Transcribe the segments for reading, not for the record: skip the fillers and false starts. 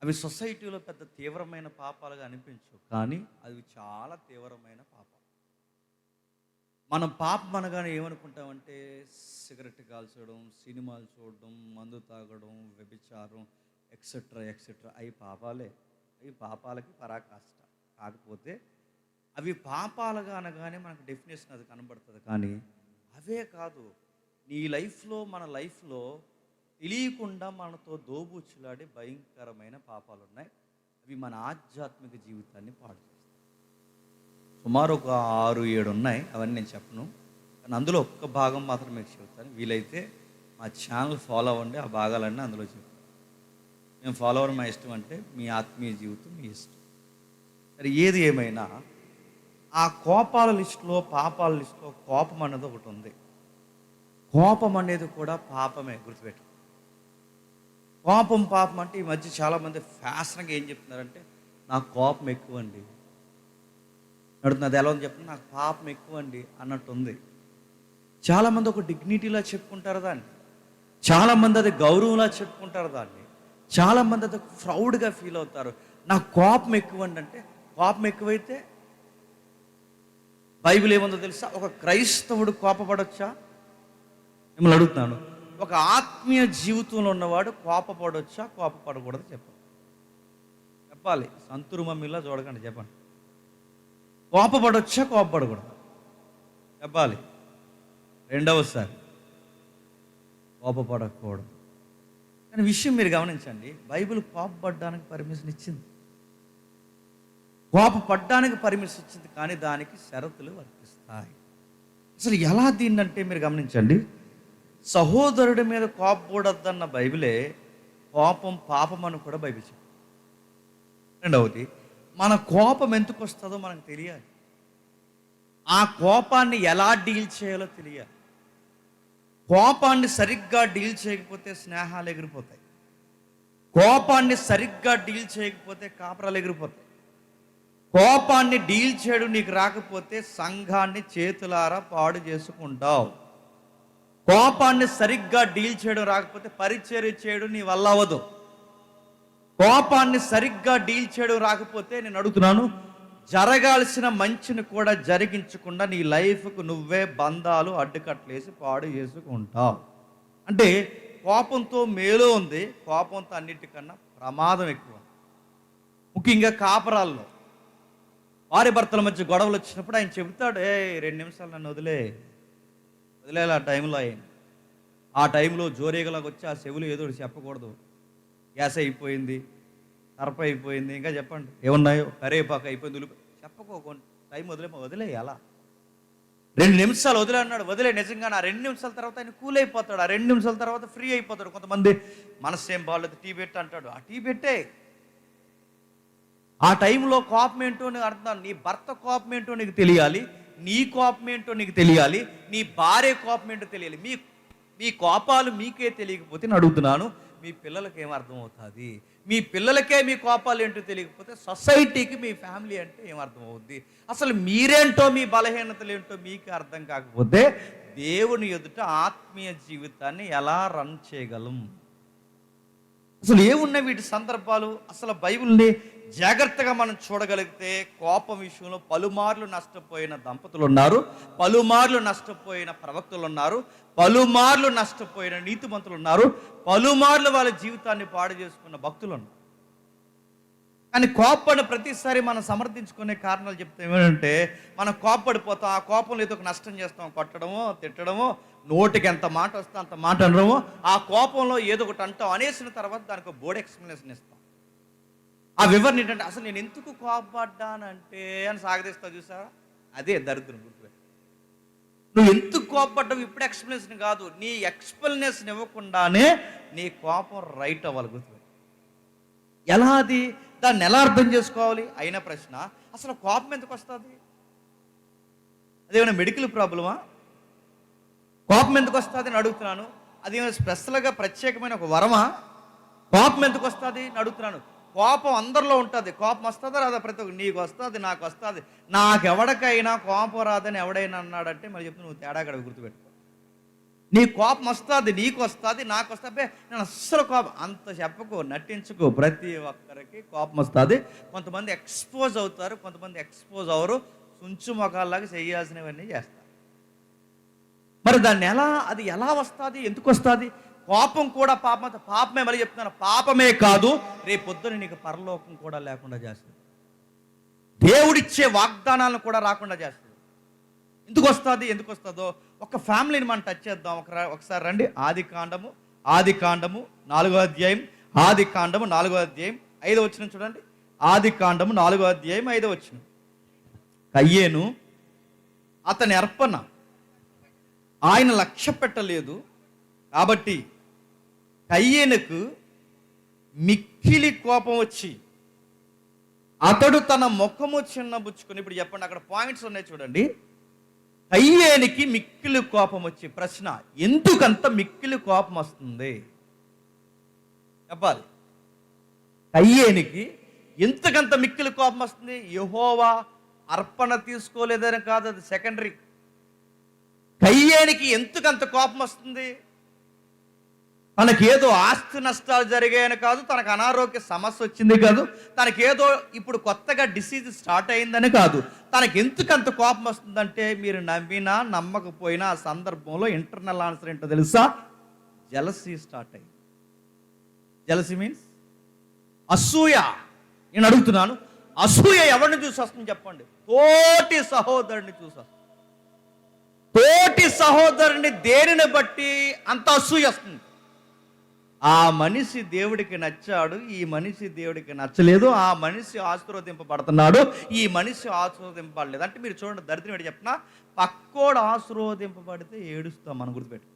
అవి సొసైటీలో పెద్ద తీవ్రమైన పాపాలుగా అనిపించవు, కానీ అవి చాలా తీవ్రమైన పాపాలు. మనం పాపం అనగానే ఏమనుకుంటామంటే సిగరెట్ కాల్చడం, సినిమాలు చూడడం, మందు తాగడం, వ్యభిచారం, ఎక్సెట్రా ఎక్సెట్రా. అవి పాపాలే. అవి పాపాలకి పరాకాష్ట. కాకపోతే అవి పాపాలుగా అనగానే మనకు డెఫినేషన్ అది కనబడుతుంది, కానీ అవే కాదు. నీ లైఫ్లో, మన లైఫ్లో తెలియకుండా మనతో దోబూచులాడే భయంకరమైన పాపాలు ఉన్నాయి. అవి మన ఆధ్యాత్మిక జీవితాన్ని పాడు చేస్తాయి. సుమారు ఒక 6-7 ఉన్నాయి. అవన్నీ నేను చెప్పను, కానీ అందులో ఒక్క భాగం మాత్రం మీకు చెప్తాను. వీలైతే మా ఛానల్ ఫాలో అవ్వండి, ఆ భాగాలన్నీ అందులో చెప్తాను. మేము ఫాలో అవ్వడం మా ఇష్టం, అంటే మీ ఆత్మీయ జీవితం మీ ఇష్టం. సరే, ఏది ఏమైనా ఆ కోపాల లిస్టులో, పాపాల లిస్టులో కోపం అన్నది ఒకటి ఉంది. కోపం అనేది కూడా పాపమే, గుర్తుపెట్టు. కోపం పాపం అంటే ఈ మధ్య చాలామంది ఫ్యాషన్గా ఏం చెప్తున్నారంటే నాకు కోపం ఎక్కువ అండి నడుతుంది. ఎలా ఉంది చెప్తున్నా, నాకు పాపం ఎక్కువ అండి అన్నట్టు ఉంది. చాలామంది ఒక డిగ్నిటీలా చెప్పుకుంటారు దాన్ని, చాలామంది అది గౌరవంలా చెప్పుకుంటారు దాన్ని, చాలామంది అది ప్రౌడ్గా ఫీల్ అవుతారు. నాకు కోపం ఎక్కువ అండి అంటే, కోపం ఎక్కువైతే బైబిల్ ఏముందో తెలుసా? ఒక క్రైస్తవుడు కోపపడొచ్చా? మిమ్మల్ని అడుగుతున్నాను, ఒక ఆత్మీయ జీవితంలో ఉన్నవాడు కోపపడొచ్చా, కోపపడకూడదు? చెప్పాలి. సంతూరు మమ్మీలా చూడకండి, చెప్పండి. కోపపడొచ్చా, కోపపడకూడదు? చెప్పాలి. రెండవసారి కోపపడకూడదు. కానీ విషయం మీరు గమనించండి, బైబిల్ కోపపడడానికి పర్మిషన్ ఇచ్చింది, కోపపడ్డానికి పర్మిషన్ ఇచ్చింది, కానీ దానికి షరతులు వర్తిస్తాయి. అసలు ఎలా దీన్నంటే మీరు గమనించండి, సహోదరుడి మీద కోపపడొద్దన్న బైబిలే కోపం పాపం అని కూడా బైబిల్ చెప్తుంది. రెండవది, మన కోపం ఎందుకు వస్తుందో మనకు తెలియాలి, ఆ కోపాన్ని ఎలా డీల్ చేయాలో తెలియాలి. కోపాన్ని సరిగ్గా డీల్ చేయకపోతే స్నేహాలు ఎగిరిపోతాయి, కోపాన్ని సరిగ్గా డీల్ చేయకపోతే కాపురాలు ఎగిరిపోతాయి, కోపాన్ని డీల్ చేయడం నీకు రాకపోతే సంఘాన్ని చేతులారా పాడు చేసుకుంటావు, కోపాన్ని సరిగ్గా డీల్ చేయడం రాకపోతే పరిచర్య చేయడం నీ వల్ల అవ్వదు, కోపాన్ని సరిగ్గా డీల్ చేయడం రాకపోతే నేను అడుగుతున్నాను, జరగాల్సిన మంచిని కూడా జరిగించకుండా నీ లైఫ్కు నువ్వే బంధాలు అడ్డుకట్లేసి పాడు చేసుకుంటావు. అంటే కోపంతో మేలు ఉంది, కోపంతో అన్నిటికన్నా ప్రమాదం ఎక్కువ. ముఖ్యంగా కాపురాల్లో భార్య భర్తల మధ్య గొడవలు వచ్చినప్పుడు ఆయన చెబుతాడు, 2 నిమిషాలు నన్ను వదిలేలా. ఆ టైంలో ఆ టైంలో జోరేగలాగా వచ్చి ఆ చెవులు ఏదో చెప్పకూడదు, గ్యాస్ అయిపోయింది, సరప అయిపోయింది, ఇంకా చెప్పండి ఏమున్నాయో, కరేపాకు అయిపోయింది, చెప్పుకోకుండా టైం వదిలేయాలా. 2 నిమిషాలు వదిలే అన్నాడు, వదిలే. నిజంగా ఆ 2 నిమిషాల తర్వాత ఆయన కూల్ అయిపోతాడు, ఆ 2 నిమిషాల తర్వాత ఫ్రీ అయిపోతాడు. కొంతమంది మనసు ఏం బాగాలేదు, టీ పెట్టు అంటాడు, ఆ టీ పెట్టే. ఆ టైంలో కోపం ఏంటో నీకు అర్థం, నీ భర్త కోపం ఏంటో నీకు తెలియాలి, నీ కోపం ఏంటో నీకు తెలియాలి, నీ భార్య కోపం ఏంటో తెలియాలి. మీ కోపాలు మీకే తెలియకపోతే నేను అడుగుతున్నాను, మీ పిల్లలకి ఏం అర్థమవుతుంది? మీ పిల్లలకే మీ కోపాలు ఏంటో తెలియకపోతే సొసైటీకి మీ ఫ్యామిలీ అంటే ఏం అర్థమవుద్ది? అసలు మీరేంటో, మీ బలహీనతలు ఏంటో మీకు అర్థం కాకపోతే దేవుని ఎదుట ఆత్మీయ జీవితాన్ని ఎలా రన్ చేయగలం? అసలు ఏమున్నాయి వీటి సందర్భాలు? అసలు బైబిల్ని జాగ్రత్తగా మనం చూడగలిగితే కోపం విషయంలో పలుమార్లు నష్టపోయిన దంపతులు ఉన్నారు, పలుమార్లు నష్టపోయిన ప్రవక్తలు ఉన్నారు, పలుమార్లు నష్టపోయిన నీతిమంతులు ఉన్నారు, పలుమార్లు వాళ్ళ జీవితాన్ని పాడు చేసుకున్న భక్తులు ఉన్నారు. కానీ కోపపడిన ప్రతిసారి మనం సమర్థించుకునే కారణాలు చెప్తే ఏమంటే, మనం కోపపడిపోతాం, ఆ కోపంలో ఏదో ఒక నష్టం చేస్తాం, కొట్టడమో తిట్టడమో, నోటికి ఎంత మాట వస్తే అంత మాట అనడమో, ఆ కోపంలో ఏదో ఒకటి అంటాం, అనేసిన తర్వాత దానికి బోర్డు ఎక్స్ప్లెనేషన్ ఇస్తాం. ఆ వివరణ ఏంటంటే, అసలు నేను ఎందుకు కోపపడ్డానంటే అని సాగదీస్తా చూసారా, అదే దరిద్రం. గుర్తుపెట్టు, నువ్వు ఎందుకు కోపపడ్డావు ఇప్పుడు ఎక్స్ప్లెనేషన్ కాదు, నీ ఎక్స్ప్లెనేషన్ ఇవ్వకుండానే నీ కోపం రైట్ అవ్వాలి. గుర్తుపెట్టు. ఎలా అది, దాన్ని ఎలా అర్థం చేసుకోవాలి అయిన ప్రశ్న, అసలు కోపం ఎందుకు వస్తుంది? అదేమైనా మెడికల్ ప్రాబ్లమా? కోపం ఎందుకు వస్తుంది అని అడుగుతున్నాను. అదేమైనా స్పెషల్గా ప్రత్యేకమైన ఒక వరమా? కోపం ఎందుకు వస్తుంది అని అడుగుతున్నాను. కోపం అందరిలో ఉంటుంది, కోపం వస్తుందా రాదా? ప్రతి ఒక్క నీకు వస్తుంది, నాకు వస్తుంది. నాకెవడికైనా కోపం రాదని ఎవడైనా అన్నాడంటే మరి చెప్తే నువ్వు తేడా గడ గుర్తుపెట్టుకో. నీ కోపం వస్తుంది, నీకు వస్తుంది, నాకు వస్తుంది. నేను అస్సలు కోపం అంత చెప్పకు, నటించుకో. ప్రతి ఒక్కరికి కోపం వస్తుంది. కొంతమంది ఎక్స్పోజ్ అవుతారు, కొంతమంది ఎక్స్పోజ్ అవరు. చుంచు మొఖాల్లాగా చేయాల్సినవన్నీ చేస్తారు. మరి దాన్ని అది ఎలా వస్తుంది, ఎందుకు వస్తుంది? కోపం కూడా పాపమే. మళ్ళీ చెప్తున్నాను, పాపమే కాదు, రేపు పొద్దున నీకు పరలోకం కూడా లేకుండా చేస్తుంది. దేవుడిచ్చే వాగ్దానాలను కూడా రాకుండా చేస్తుంది. ఎందుకు వస్తుందో ఒక ఫ్యామిలీని మనం టచ్ చేద్దాం. ఒకసారి రండి. ఆది కాండము 4వ అధ్యాయం. ఆది కాండము 4వ అధ్యాయం 5వ వచనం చూడండి. ఆది కాండము 4వ అధ్యాయం 5వ వచనం. కయ్యేను అతని అర్పణ ఆయన లక్ష్య పెట్టలేదు కాబట్టి కయ్యేనుకు మిక్కిలి కోపం వచ్చి అతడు తన ముఖము చిన్నబుచ్చుకొని, ఇప్పుడు చెప్పండి, అక్కడ పాయింట్స్ ఉన్నాయి చూడండి. కయ్యేనికి మిక్కిలి కోపం వచ్చి. ప్రశ్న, ఎందుకంత మిక్కిలి కోపం వస్తుంది చెప్పాలి. కయ్యేనికి ఎంతకంత మిక్కిలి కోపం వస్తుంది? యెహోవా అర్పణ తీసుకోలేదని కాదు, అది సెకండరీ. కయ్యేనికి ఎందుకంత కోపం వస్తుంది? తనకేదో ఆస్తి నష్టాలు జరిగాయని కాదు, తనకు అనారోగ్య సమస్య వచ్చింది కాదు, తనకేదో ఇప్పుడు కొత్తగా డిసీజ్ స్టార్ట్ అయిందని కాదు. తనకి ఎందుకంత కోపం వస్తుందంటే, మీరు నమ్మినా నమ్మకపోయినా ఆ సందర్భంలో ఇంటర్నల్ ఆన్సర్ ఏంటో తెలుసా? జెలసీ స్టార్ట్ అయింది. జెలసీ మీన్స్ అసూయ. నేను అడుగుతున్నాను, అసూయ ఎవరిని చూసి వస్తుంది చెప్పండి? తోటి సహోదరుని చూసి వస్తుంది. తోటి సహోదరుని దేనిని బట్టి అంత అసూయ వస్తుంది? ఆ మనిషి దేవుడికి నచ్చాడు, ఈ మనిషి దేవుడికి నచ్చలేదు. ఆ మనిషి ఆశీర్వదింపబడుతున్నాడు, ఈ మనిషి ఆశీర్వదింపబడలేదు. అంటే మీరు చూడండి, దరిద్రం ఏంటి చెప్పిన, పక్కోడు ఆశీర్వదింపబడితే ఏడుస్తాం. మనం గుర్తుపెట్టు.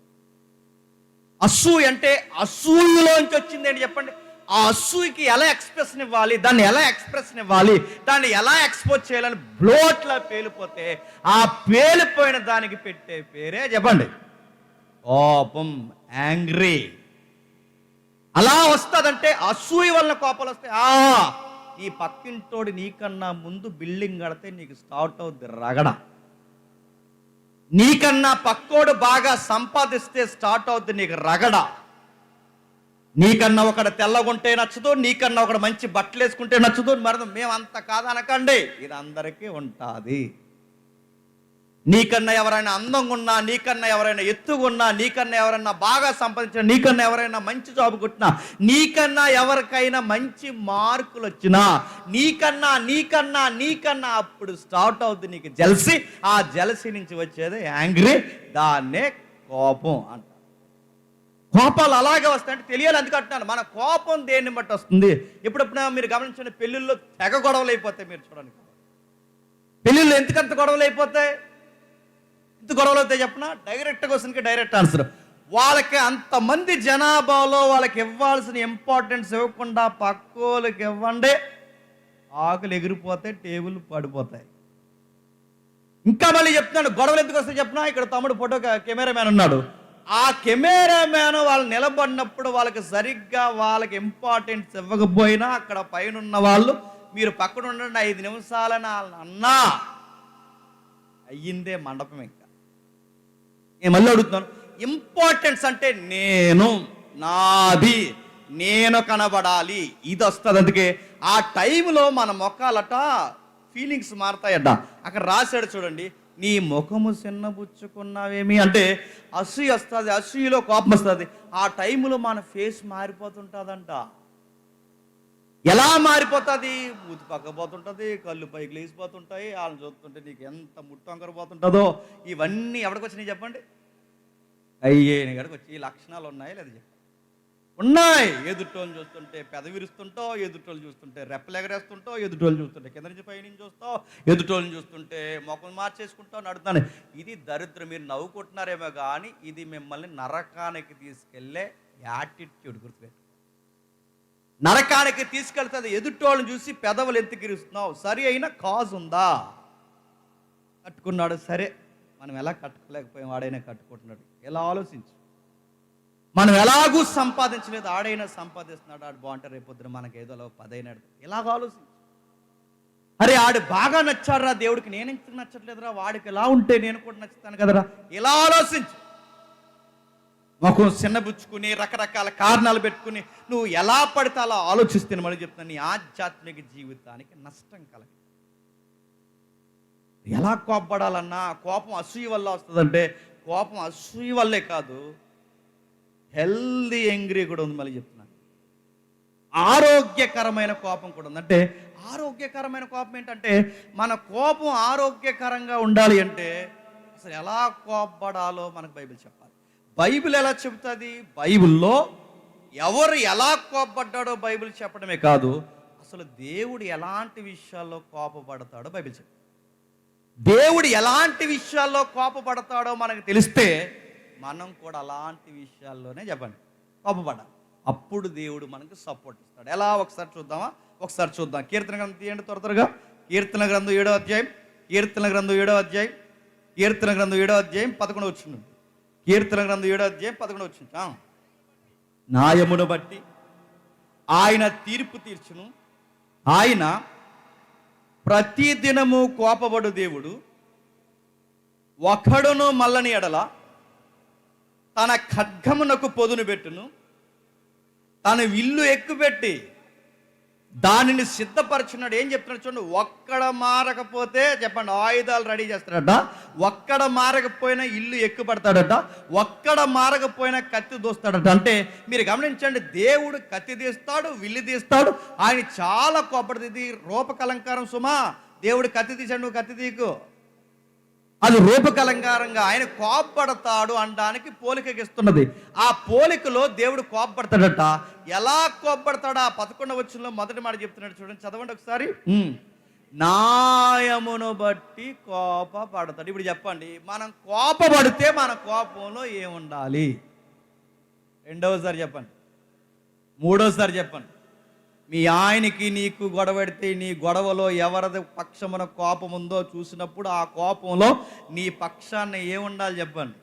అసూయ అంటే అసూయలోంచి వచ్చింది ఏంటి చెప్పండి? ఆ అసూయకి ఎలా ఎక్స్ప్రెషన్ ఇవ్వాలి, దాన్ని ఎలా ఎక్స్ప్రెషన్ ఇవ్వాలి, దాన్ని ఎలా ఎక్స్పోజ్ చేయాలని బ్లోట్లా పేలిపోతే ఆ పేలిపోయిన దానికి పెట్టే పేరే చెప్పండి కోపం, యాంగ్రీ. అలా వస్తుందంటే అసూయ వలన కోపాలు వస్తాయి. ఈ పక్కింటోడు నీకన్నా ముందు బిల్డింగ్ కడితే నీకు స్టార్ట్ అవుద్ది రగడ. నీకన్నా పక్కోడు బాగా సంపాదిస్తే స్టార్ట్ అవుద్ది నీకు రగడ. నీకన్నా ఒకడు తెల్లగుంటే నచ్చదు, నీకన్నా ఒకడు మంచి బట్టలు వేసుకుంటే నచ్చదు. మరి మేమంత కాదనకండి, ఇది అందరికీ ఉంటుంది. నీకన్నా ఎవరైనా అందంగా ఉన్నా, నీకన్నా ఎవరైనా ఎత్తుగున్నా, నీకన్నా ఎవరైనా బాగా సంపాదించినా, నీకన్నా ఎవరైనా మంచి జాబ్ కొట్టినా, నీకన్నా ఎవరికైనా మంచి మార్కులు వచ్చినా, నీకన్నా నీకన్నా నీకన్నా అప్పుడు స్టార్ట్ అవుతుంది నీకు జెలసీ. ఆ జెలసీ నుంచి వచ్చేది యాంగ్రీ, దాన్నే కోపం అంట. కోపాలు అలాగే వస్తాయంటే తెలియాలి. అందుకు అంటున్నాను, మన కోపం దేన్ని బట్టి వస్తుంది? ఎప్పుడప్పుడు మీరు గమనించండి, పెళ్ళిళ్ళలో తెగ గొడవలు అయిపోతాయి. మీరు చూడండి, పెళ్ళిళ్ళు ఎందుకంత గొడవలు అయిపోతాయి? ఎంత గొడవలు అవుతాయి చెప్పిన? డైరెక్ట్ క్వశ్చన్కి డైరెక్ట్ ఆన్సర్. వాళ్ళకి అంతమంది జనాభాలో వాళ్ళకి ఇవ్వాల్సిన ఇంపార్టెన్స్ ఇవ్వకుండా పక్కోళ్ళకి ఇవ్వండి, ఆకులు ఎగిరిపోతాయి, టేబుల్ పడిపోతాయి. ఇంకా మళ్ళీ చెప్తున్నాను, గొడవలు ఎందుకు వస్తాయి చెప్పిన? ఇక్కడ తమ్ముడు ఫోటో కెమెరామ్యాన్ ఉన్నాడు. ఆ కెమెరామ్యాన్ వాళ్ళు నిలబడినప్పుడు వాళ్ళకి సరిగ్గా వాళ్ళకి ఇంపార్టెన్స్ ఇవ్వకపోయినా అక్కడ పైన ఉన్న వాళ్ళు, మీరు పక్కన ఉండండి 5 నిమిషాలని అన్నా అయ్యిందే మండపం. ఇంకా నేను మళ్ళీ అడుగుతున్నాను, ఇంపార్టెన్స్ అంటే నేను, నాది, నేను కనబడాలి, ఇది వస్తుంది. అందుకే ఆ టైంలో మన మొక్కలట ఫీలింగ్స్ మారుతాయట. అక్కడ రాశాడు చూడండి, నీ ముఖము చిన్నబుచ్చుకున్నావేమి అంటే అసూయ వస్తుంది, అసూయలో కోపం వస్తుంది. ఆ టైంలో మన ఫేస్ మారిపోతుంటుందంట. ఎలా మారిపోతుంది? మూతి పక్కపోతుంటుంది, కళ్ళు పైకి లేచిపోతుంటాయి, వాళ్ళని చూస్తుంటే నీకు ఎంత ముట్టొంకర పోతుంటుందో. ఇవన్నీ ఎవరికి వచ్చినాయి చెప్పండి? అయ్యేని గడికి వచ్చి. ఈ లక్షణాలు ఉన్నాయి లేదా చెప్పండి? ఉన్నాయి. ఎదుటోళ్ళు చూస్తుంటే పెద విరుస్తుంటావు, ఎదుటోళ్ళు చూస్తుంటే రెప్పలు ఎగరేస్తుంటావు, ఎదుటోళ్ళు చూస్తుంటే కింద నుంచి పైనుంచి చూస్తావు, ఎదుటోళ్ళని చూస్తుంటే మొఖం మార్చేసుకుంటావు, నడుతాను. ఇది దరిద్రం. మీరు నవ్వుకుంటున్నారేమో కానీ ఇది మిమ్మల్ని నరకానికి తీసుకెళ్లే యాటిట్యూడ్. గుర్తుపెట్టు, నరకానికి తీసుకెళ్తుంది. ఎదుటోళ్ళని చూసి పెదవులు ఎత్తికిరుస్తున్నావు. సరి అయిన కాజ్ ఉందా? కట్టుకున్నాడు, సరే, మనం ఎలా కట్టుకోలేకపోయాం, ఆడైనా కట్టుకుంటున్నాడు. ఎలా ఆలోచించు. మనం ఎలాగూ సంపాదించలేదు, ఆడైనా సంపాదిస్తున్నాడు, ఆడు బాగుంటే రేపొద్దున మనకి ఏదో 10 అయినాడు. ఎలాగ ఆలోచించు. అరే ఆడు బాగా నచ్చాడురా దేవుడికి, నేను ఎందుకు నచ్చట్లేదురా, వాడికి ఎలా ఉంటే నేను కూడా నచ్చుతాను కదరా. ఇలా ఆలోచించు. ముఖం చిన్నబుచ్చుకుని రకరకాల కారణాలు పెట్టుకుని నువ్వు ఎలా పడితే అలా ఆలోచిస్తే మళ్ళీ చెప్తున్నా, నీ ఆధ్యాత్మిక జీవితానికి నష్టం కలగదు. ఎలా కోపపడాలన్నా కోపం అసూయ వల్ల వస్తుందంటే కోపం అసూయ వల్లే కాదు, హెల్దీ యాంగ్రీ కూడా ఉంది. మళ్ళీ చెప్తున్నాను, ఆరోగ్యకరమైన కోపం కూడా ఉంది. అంటే ఆరోగ్యకరమైన కోపం ఏంటంటే మన కోపం ఆరోగ్యకరంగా ఉండాలి అంటే అసలు ఎలా కోపపడాలో మనకు బైబిల్ చెప్పాలి. బైబిల్ ఎలా చెబుతుంది? బైబిల్లో ఎవరు ఎలా కోపపడ్డాడో బైబిల్ చెప్పడమే కాదు, అసలు దేవుడు ఎలాంటి విషయాల్లో కోపపడతాడో బైబిల్ చెప్తాడు. దేవుడు ఎలాంటి విషయాల్లో కోపపడతాడో మనకు తెలిస్తే మనం కూడా అలాంటి విషయాల్లోనే చెప్పండి కోపపడాలి. అప్పుడు దేవుడు మనకు సపోర్ట్ ఇస్తాడు. ఎలా ఒకసారి చూద్దామా? ఒకసారి చూద్దాం. కీర్తన గ్రంథం తీయండి త్వరగా. కీర్తన గ్రంథం 7వ అధ్యాయం, కీర్తన గ్రంథం 7వ అధ్యాయం, కీర్తన గ్రంథం 7వ అధ్యాయం 11 వచ్చింది. కీర్తన గ్రంథం 7వ అధ్యాయం 11 వచ్చింది. న్యాయమును బట్టి ఆయన తీర్పు తీర్చును, ఆయన ప్రతిదినము కోపబడు దేవుడు, ఒకడును మల్లని ఎడల తన ఖడ్గమునకు పొదును పెట్టును, తన విల్లు ఎక్కుపెట్టి దానిని సిద్ధపరచున్నాడు. ఏం చెప్తున్నాడు చూడండి, ఒక్కడ మారకపోతే చెప్పండి ఆయుధాలు రెడీ చేస్తాడట, ఒక్కడ మారకపోయినా ఇల్లు ఎక్కుపడతాడట, ఒక్కడ మారకపోయినా కత్తి దూస్తాడట. అంటే మీరు గమనించండి, దేవుడు కత్తి తీస్తాడు, విల్లు తీస్తాడు. ఆయన చాలా కోపడుతుంది. ఇది రూపకలంకారం సుమా. దేవుడు కత్తి తీసాడు, నువ్వు కత్తి తీకు, అది రూపకలంకారంగా ఆయన కోపపడతాడు అనడానికి పోలికగిస్తున్నది. ఆ పోలికలో దేవుడు కోపపడతాడట. ఎలా కోపపడతాడు? ఆ 11వ వచనంలో మొదటి మాట చెప్తున్నాడు చూడండి, చదవండి ఒకసారి. న్యాయమును బట్టి కోపపడతాడు. ఇప్పుడు చెప్పండి, మనం కోపపడితే మన కోపంలో ఏముండాలి? రెండవసారి చెప్పండి, మూడోసారి చెప్పండి. మీ ఆయనకి నీకు గొడవడితే నీ గొడవలో ఎవరిది పక్షమున కోపం ఉందో చూసినప్పుడు ఆ కోపంలో నీ పక్షాన్ని ఏముండాలి చెప్పండి.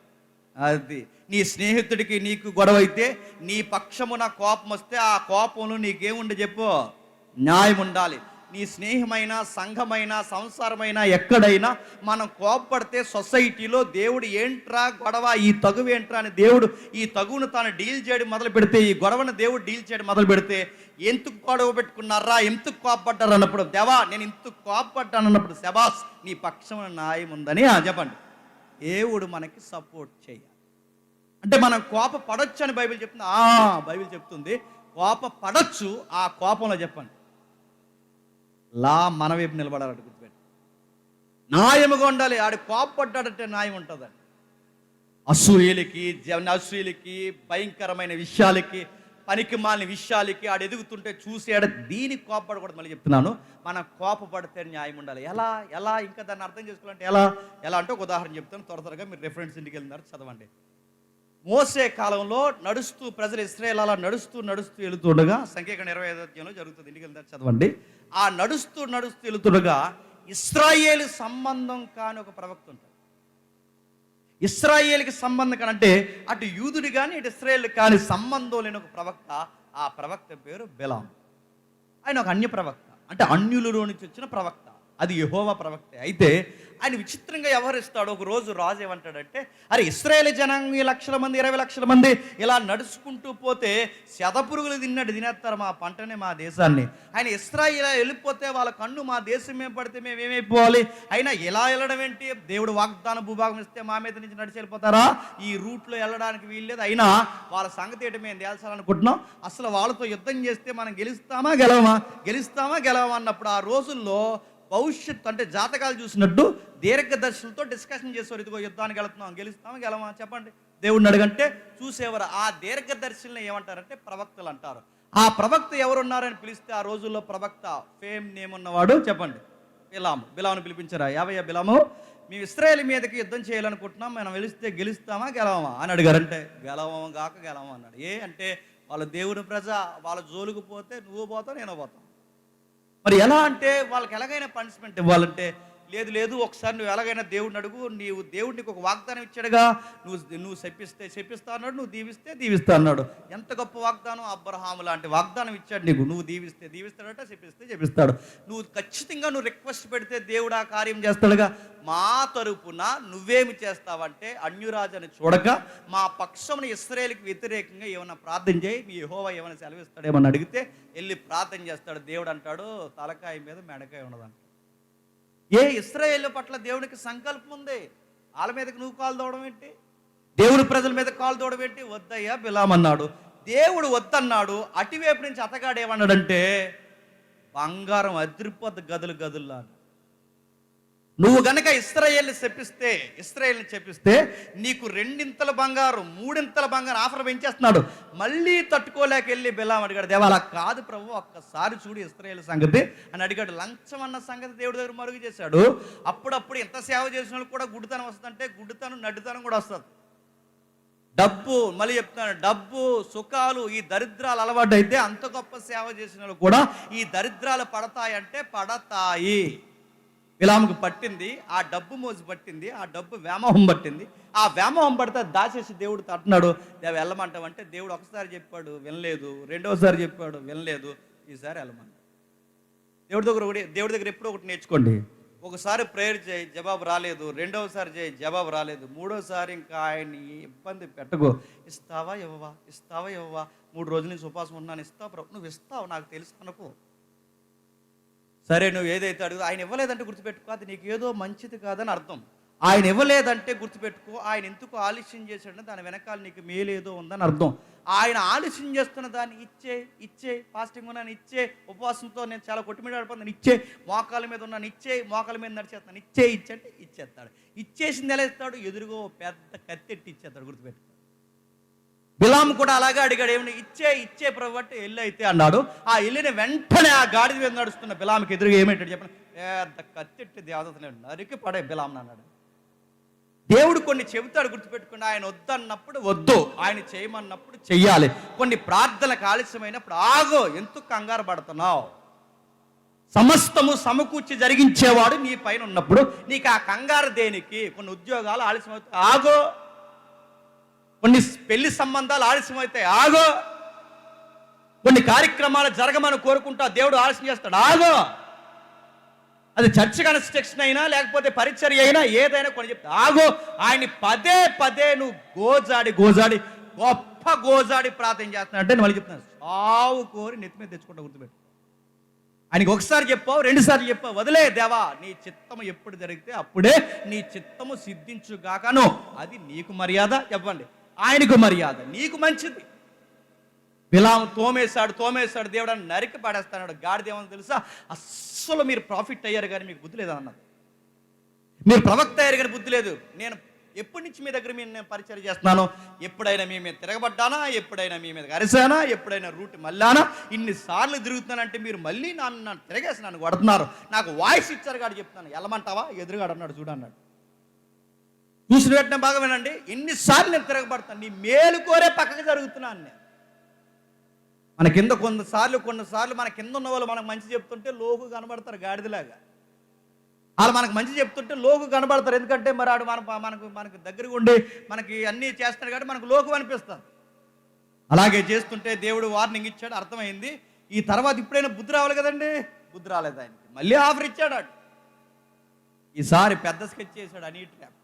అది నీ స్నేహితుడికి నీకు గొడవ అయితే నీ పక్షమున కోపం వస్తే ఆ కోపంలో నీకేముండి చెప్పు, న్యాయం ఉండాలి. నీ స్నేహమైన, సంఘమైన, సంసారమైన ఎక్కడైనా మనం కోపపడితే సొసైటీలో దేవుడు ఏంట్రా గొడవ, ఈ తగువ ఏంట్రా అని దేవుడు ఈ తగువును తాను డీల్ చేయడం మొదలు పెడితే, ఈ గొడవను దేవుడు డీల్ చేయడం మొదలు పెడితే, ఎందుకు గొడవ పెట్టుకున్నారా, ఎందుకు కోపపడ్డారు అన్నప్పుడు, దేవా నేను ఇంతకు కోపపడ్డాను అన్నప్పుడు, శబాస్ నీ పక్షం న్యాయం ఉందని చెప్పండి. దేవుడు మనకి సపోర్ట్ చేయాలి. అంటే మనం కోపపడొచ్చు అని బైబిల్ చెప్తుంది. బైబిల్ చెప్తుంది కోపపడొచ్చు. ఆ కోపంలో చెప్పండి లా మన వైపు నిలబడాలంటే గుర్తుపెట్టి న్యాయముగా ఉండాలి. ఆడు కోపపడ్డాడంటే న్యాయం ఉంటుందండి. అసూయలకి భయంకరమైన విషయాలకి, పనికి మాలిన విషయాలకి ఆడు ఎదుగుతుంటే చూసేడు, దీనికి కోపపడకూడదు. మళ్ళీ చెప్తున్నాను, మనం కోపపడితే న్యాయం ఉండాలి. ఎలా ఇంకా దాన్ని అర్థం చేసుకోవాలంటే ఎలా అంటే ఒక ఉదాహరణ చెప్తాను. త్వరగా మీరు రెఫరెన్స్ ఇంటికి వెళ్తున్నారు, చదవండి. మోసే కాలంలో నడుస్తూ ప్రజలు ఇశ్రాయేలు అలా నడుస్తూ వెళుతుండగా, సంఖ్యాకాండం 25వ అధ్యాయంలో జరుగుతుంది, ఇంటికి వెళ్తారు చదవండి. ఆ నడుస్తూ వెళుతుండగా ఇశ్రాయేలు సంబంధం కాని ఒక ప్రవక్త ఉంటాడు. ఇశ్రాయేలుకి సంబంధం కానంటే అటు యూదుడు కానీ ఇటు ఇశ్రాయేలు కానీ సంబంధం లేని ఒక ప్రవక్త. ఆ ప్రవక్త పేరు బిలాము. ఆయన ఒక అన్య ప్రవక్త, అంటే అన్యులలో నుంచి వచ్చిన ప్రవక్త. అది యెహోవా ప్రవక్తే. అయితే ఆయన విచిత్రంగా వ్యవహరిస్తాడు. ఒక రోజు రాజు ఏమంటాడంటే, అరే ఇశ్రాయేల్ జనాంగం 1 లక్షల మంది 20 లక్షల మంది ఇలా నడుచుకుంటూ పోతే శతపురుగులు తినేస్తారు మా పంటని, మా దేశాన్ని. ఆయన ఇశ్రాయేల్ వెళ్ళిపోతే వాళ్ళ కన్ను మా దేశం మీద పడితే మేము ఏమైపోవాలి? అయినా ఎలా వెళ్ళడం ఏంటి? దేవుడు వాగ్దాన భూభాగం ఇస్తే మా మీద నుంచి నడిచి వెళ్ళిపోతారా? ఈ రూట్లో వెళ్ళడానికి వీల్లేదు. అయినా వాళ్ళ సంగతి ఏంటి మేము తేల్చాలనుకుంటున్నాం. అసలు వాళ్ళతో యుద్ధం చేస్తే మనం గెలుస్తామా గెలవమా అన్నప్పుడు ఆ రోజుల్లో భవిష్యత్తు అంటే జాతకాలు చూసినట్టు దీర్ఘదర్శులతో డిస్కషన్ చేసేవారు. ఇదిగో యుద్ధానికి వెళుతున్నాం, గెలుస్తామా గెలవా చెప్పండి. దేవుడిని అడగంటే చూసేవారు. ఆ దీర్ఘదర్శుల్ని ఏమంటారంటే ప్రవక్తలు అంటారు. ఆ ప్రవక్త ఎవరున్నారని పిలిస్తే ఆ రోజుల్లో ప్రవక్త ఫేమ్ నేమ్ ఉన్నవాడు చెప్పండి బిలామును పిలిపించారా? యావయ్య బిలాము, మేము ఇశ్రాయేలు మీదకి యుద్ధం చేయాలనుకుంటున్నాం, మనం వెలిస్తే గెలుస్తామా గెలవమా అని అడిగారంటే గెలవమా అన్నాడు. అంటే వాళ్ళ దేవుని ప్రజ, వాళ్ళ జోలికి పోతే నువ్వు పోతావు నేను పోతావు. మరి ఎలా అంటే వాళ్ళకి ఎలాగైనా పనిష్మెంట్ ఇవ్వాలంటే లేదు లేదు, ఒకసారి నువ్వు ఎలాగైనా దేవుడిని అడుగు, నీవు దేవుడు నీకు ఒక వాగ్దానం ఇచ్చాడుగా, నువ్వు శపిస్తా అన్నాడు, నువ్వు దీవిస్తే దీవిస్తా అన్నాడు. ఎంత గొప్ప వాగ్దానం! అబ్రహాము లాంటి వాగ్దానం ఇచ్చాడు నీకు. నువ్వు దీవిస్తే దీవిస్తాడట, శపిస్తే శపిస్తాడు. నువ్వు ఖచ్చితంగా నువ్వు రిక్వెస్ట్ పెడితే దేవుడు ఆ కార్యం చేస్తాడుగా. మా తరపున నువ్వేమి చేస్తావంటే, అన్యురాజుని చూడక మా పక్షమున ఇశ్రాయేలుకి వ్యతిరేకంగా ఏమైనా ప్రార్థన చేయి, మీ యెహోవా ఏమైనా సెలవిస్తాడేమని అడిగితే వెళ్ళి ప్రార్థన చేస్తాడు. దేవుడు అంటాడు, తలకాయ మీద మెడకాయ ఉన్నదంట. ఇశ్రాయేలు పట్ల దేవునికి సంకల్పం ఉంది. వాళ్ళ మీదకి నువ్వు కాలు దూడడం ఏంటి? దేవుడి ప్రజల మీద కాలు దూడడం ఏంటి? వద్దయ్యా బిలాం అన్నాడు. దేవుడు వద్దన్నాడు. అటువైపు నుంచి అతగాడు ఏమన్నాడంటే, బంగారం అదిరిపోద్ది గదులు గదుల్లా. నువ్వు గనక ఇశ్రాయేల్ని చెప్పిస్తే నీకు 2 బంగారం 3 బంగారం ఆఫర్ పెంచేస్తున్నాడు. మళ్ళీ తట్టుకోలేక వెళ్ళి బిలాం అడిగాడు, దేవా అలా కాదు ప్రభు, ఒక్కసారి చూడు ఇశ్రాయేల్ సంగతి అని అడిగాడు. లంచం అన్న సంగతి దేవుడి దగ్గర మరుగు చేశాడు. అప్పుడప్పుడు ఎంత సేవ చేసిన వాళ్ళు కూడా గుడ్డితనం వస్తుందంటే, గుడ్డితనం నడ్డితనం కూడా వస్తుంది. డబ్బు, మళ్ళీ చెప్తాను, డబ్బు సుఖాలు ఈ దరిద్రాలు అలవాటు అయితే అంత గొప్ప సేవ చేసిన వాళ్ళు కూడా ఈ దరిద్రాలు పడతాయంటే పడతాయి. బిలాముకు పట్టింది, ఆ డబ్బు మోజు పట్టింది, ఆ డబ్బు వ్యామోహం పట్టింది. ఆ వ్యామోహం పడితే దాచేసి దేవుడు తట్టున్నాడు. దేవ వెళ్ళమంటావంటే దేవుడు ఒకసారి చెప్పాడు వినలేదు, రెండోసారి చెప్పాడు వినలేదు, ఈసారి వెళ్ళమన్నాడు. దేవుడి దగ్గర ఎప్పుడో ఒకటి నేర్చుకోండి. ఒకసారి ప్రేయర్ చేయి, జవాబు రాలేదు. రెండవసారి చేయి, జవాబు రాలేదు. మూడోసారి ఇంకా ఆయన్ని ఇబ్బంది పెట్టకు. ఇస్తావా ఇవ్వవా, ఇస్తావా ఇవ్వవా, 3 రోజుల నుంచి ఉపవాసం ఉన్నాను, ఇస్తావు ప్రభు, నువ్వు ఇస్తావు నాకు తెలుసు అనుకో. సరే నువ్వు ఏదైతే అడుగు, ఆయన ఇవ్వలేదంటే గుర్తుపెట్టుకో, అది నీకు ఏదో మంచిది కాదని అర్థం. ఆయన ఇవ్వలేదంటే గుర్తుపెట్టుకో, ఆయన ఎందుకు ఆలస్యం చేశాడంటే దాని వెనకాల నీకు మేలేదో ఉందని అర్థం. ఆయన ఆలస్యం చేస్తున్న దాన్ని ఇచ్చే ఫాస్టింగ్ ఉన్నాను ఇచ్చే, ఉపవాసంతో నేను చాలా కొట్టుమిడాడిపోతున్నాను ఇచ్చే, మోకాల మీద ఉన్నాను ఇచ్చే, మోకాల మీద నడిచేస్తాను ఇచ్చే అంటే ఇచ్చేస్తాడు. ఇచ్చేసింది ఎలా ఇస్తాడు? ఎదురుగో పెద్ద కత్తెట్టి ఇచ్చేస్తాడు. గుర్తుపెట్టుకో. బిలాం కూడా అలాగే అడిగాడు, ఏమని ఇచ్చే ప్రభు అంటే ఎల్లు అయితే అన్నాడు. ఆ ఎల్లిన వెంటనే ఆ గాడిద మీద నడుస్తున్న బిలాంకి ఎదురుగా ఏమేంటాడు చెప్పండి? పెద్ద కత్తెట్టి దేవతని నరికి పడే బిలాం అన్నాడు. దేవుడు కొన్ని చెబుతాడు, గుర్తుపెట్టుకుని. ఆయన వద్దన్నప్పుడు వద్దు, ఆయన చేయమన్నప్పుడు చెయ్యాలి. కొన్ని ప్రార్థనలకు ఆలస్యమైనప్పుడు ఆగో, ఎందుకు కంగారు పడుతున్నావు? సమస్తము సమకూర్చి జరిగించేవాడు నీ పైన ఉన్నప్పుడు నీకు ఆ కంగారు దేనికి? కొన్ని ఉద్యోగాలు ఆలస్యం అవుతాయి, ఆగో. కొన్ని పెళ్లి సంబంధాలు ఆలస్యం అవుతాయి, ఆగో. కొన్ని కార్యక్రమాలు జరగమని కోరుకుంటా, దేవుడు ఆలస్యం చేస్తాడు, ఆగో. అది చర్చ్ కన్స్ట్రక్షన్ అయినా లేకపోతే పరిచర్య అయినా ఏదైనా కొన్ని చెప్తా, ఆగో. ఆయన్ని పదే నువ్వు గోజాడి గొప్ప గోజాడి ప్రార్థన చేస్తున్నాడంటే నేను మళ్ళీ చెప్తున్నాను, సావు కోరి నెత్తి మీద తెచ్చుకుంటా. గుర్తుపెట్టు. ఆయనకి ఒకసారి చెప్పావు, 2 సార్లు చెప్పావు, వదిలే దేవా, నీ చిత్తము ఎప్పుడు జరిగితే అప్పుడే నీ చిత్తము సిద్ధించుగాకను. అది నీకు మర్యాద, చెప్పండి, ఆయనకు మర్యాద, నీకు మంచిది. బిలాము తోమేశాడు దేవుడు అని నరికి పడేస్తాడు. గాడిదేమని తెలుసా? అస్సలు మీరు ప్రాఫిట్ అయ్యారు కానీ మీకు బుద్ధి లేదన్నది. మీరు ప్రవక్త అయ్యారు కానీ బుద్ధి లేదు. నేను ఎప్పటి నుంచి మీ దగ్గర నేను పరిచయం చేస్తున్నాను? ఎప్పుడైనా మీ మీద తిరగబడ్డానా? ఎప్పుడైనా మీ మీద అరిసానా? ఎప్పుడైనా రూట్ మళ్ళానా? ఇన్నిసార్లు తిరుగుతున్నానంటే మీరు మళ్ళీ నన్ను తిరగేసి నన్ను కొడుతున్నారు. నాకు వాయిస్ ఇచ్చారు కాదు, చెప్తున్నాను, వెళ్ళమంటావా? ఎదురుగాడు అన్నాడు, చూడన్నాడు. చూసిన వెంటనే బాగా వినండి, ఎన్నిసార్లు నేను తిరగబడతాను, నీ మేలు కోరే పక్కకి జరుగుతున్నాను నేను. మన కింద కొన్నిసార్లు మన కింద ఉన్న వాళ్ళు మనకు మంచి చెప్తుంటే లోకు కనబడతారు గాడిదలాగా. వాళ్ళు మనకు మంచి చెప్తుంటే లోకు కనబడతారు. ఎందుకంటే మరి ఆడు మనకు దగ్గరగా ఉండి మనకి అన్నీ చేస్తాడు కాబట్టి మనకు లోకు అనిపిస్తుంది. అలాగే చేస్తుంటే దేవుడు వార్నింగ్ ఇచ్చాడు, అర్థమైంది. ఈ తర్వాత ఇప్పుడైనా బుద్ధి రావాలి కదండి, బుద్ధి రాలేదు ఆయనకి. మళ్ళీ ఆఫర్ ఇచ్చాడు. ఈసారి పెద్ద స్కెచ్ చేశాడు, అని ట్రాప్.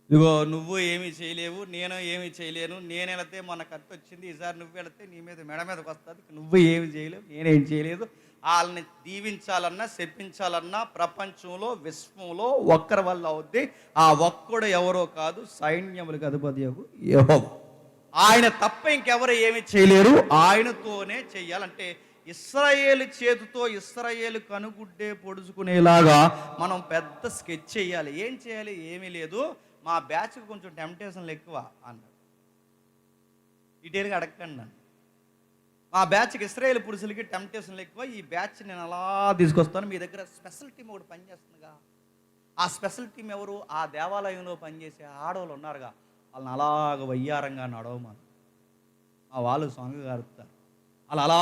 ఇదిగో నువ్వు ఏమీ చేయలేవు, నేను ఏమీ చేయలేను, నేను వెళితే మన కత్తి వచ్చింది, ఈసారి నువ్వు వెళితే నీ మీద మెడ మీదకి వస్తుంది, నువ్వు ఏమి చేయలేవు, నేనేం చేయలేదు. వాళ్ళని దీవించాలన్నా శపించాలన్నా ప్రపంచంలో విశ్వంలో ఒక్కరి వల్ల అవుద్ది. ఆ ఒక్కడు ఎవరో కాదు, సైన్యములకు అధిపతి యెహోవా. ఆయన తప్ప ఇంకెవరు ఏమి చేయలేరు, ఆయనతోనే చెయ్యాలంటే ఇశ్రాయేలు చేతితో ఇశ్రాయేలు కనుగుడ్డే పొడుచుకునేలాగా మనం పెద్ద స్కెచ్ చేయాలి. ఏం చేయాలి? ఏమీ లేదు, మా బ్యాచ్కి కొంచెం టెంప్టేషన్లు ఎక్కువ అన్నాడు. డీటెయిల్గా అడగండి నన్ను. మా బ్యాచ్కి ఇశ్రాయేలు పురుషులకి టెంప్టేషన్లు ఎక్కువ, ఈ బ్యాచ్ నేను అలా తీసుకొస్తాను. మీ దగ్గర స్పెషల్ టీం ఒకటి పనిచేస్తుందిగా, ఆ స్పెషల్ టీం ఎవరు? ఆ దేవాలయంలో పనిచేసే ఆడవాళ్ళు ఉన్నారుగా, వాళ్ళని అలాగ వయ్యారంగా నడవమని మా వాళ్ళు సాంగ్ గారుతారు. వాళ్ళు అలా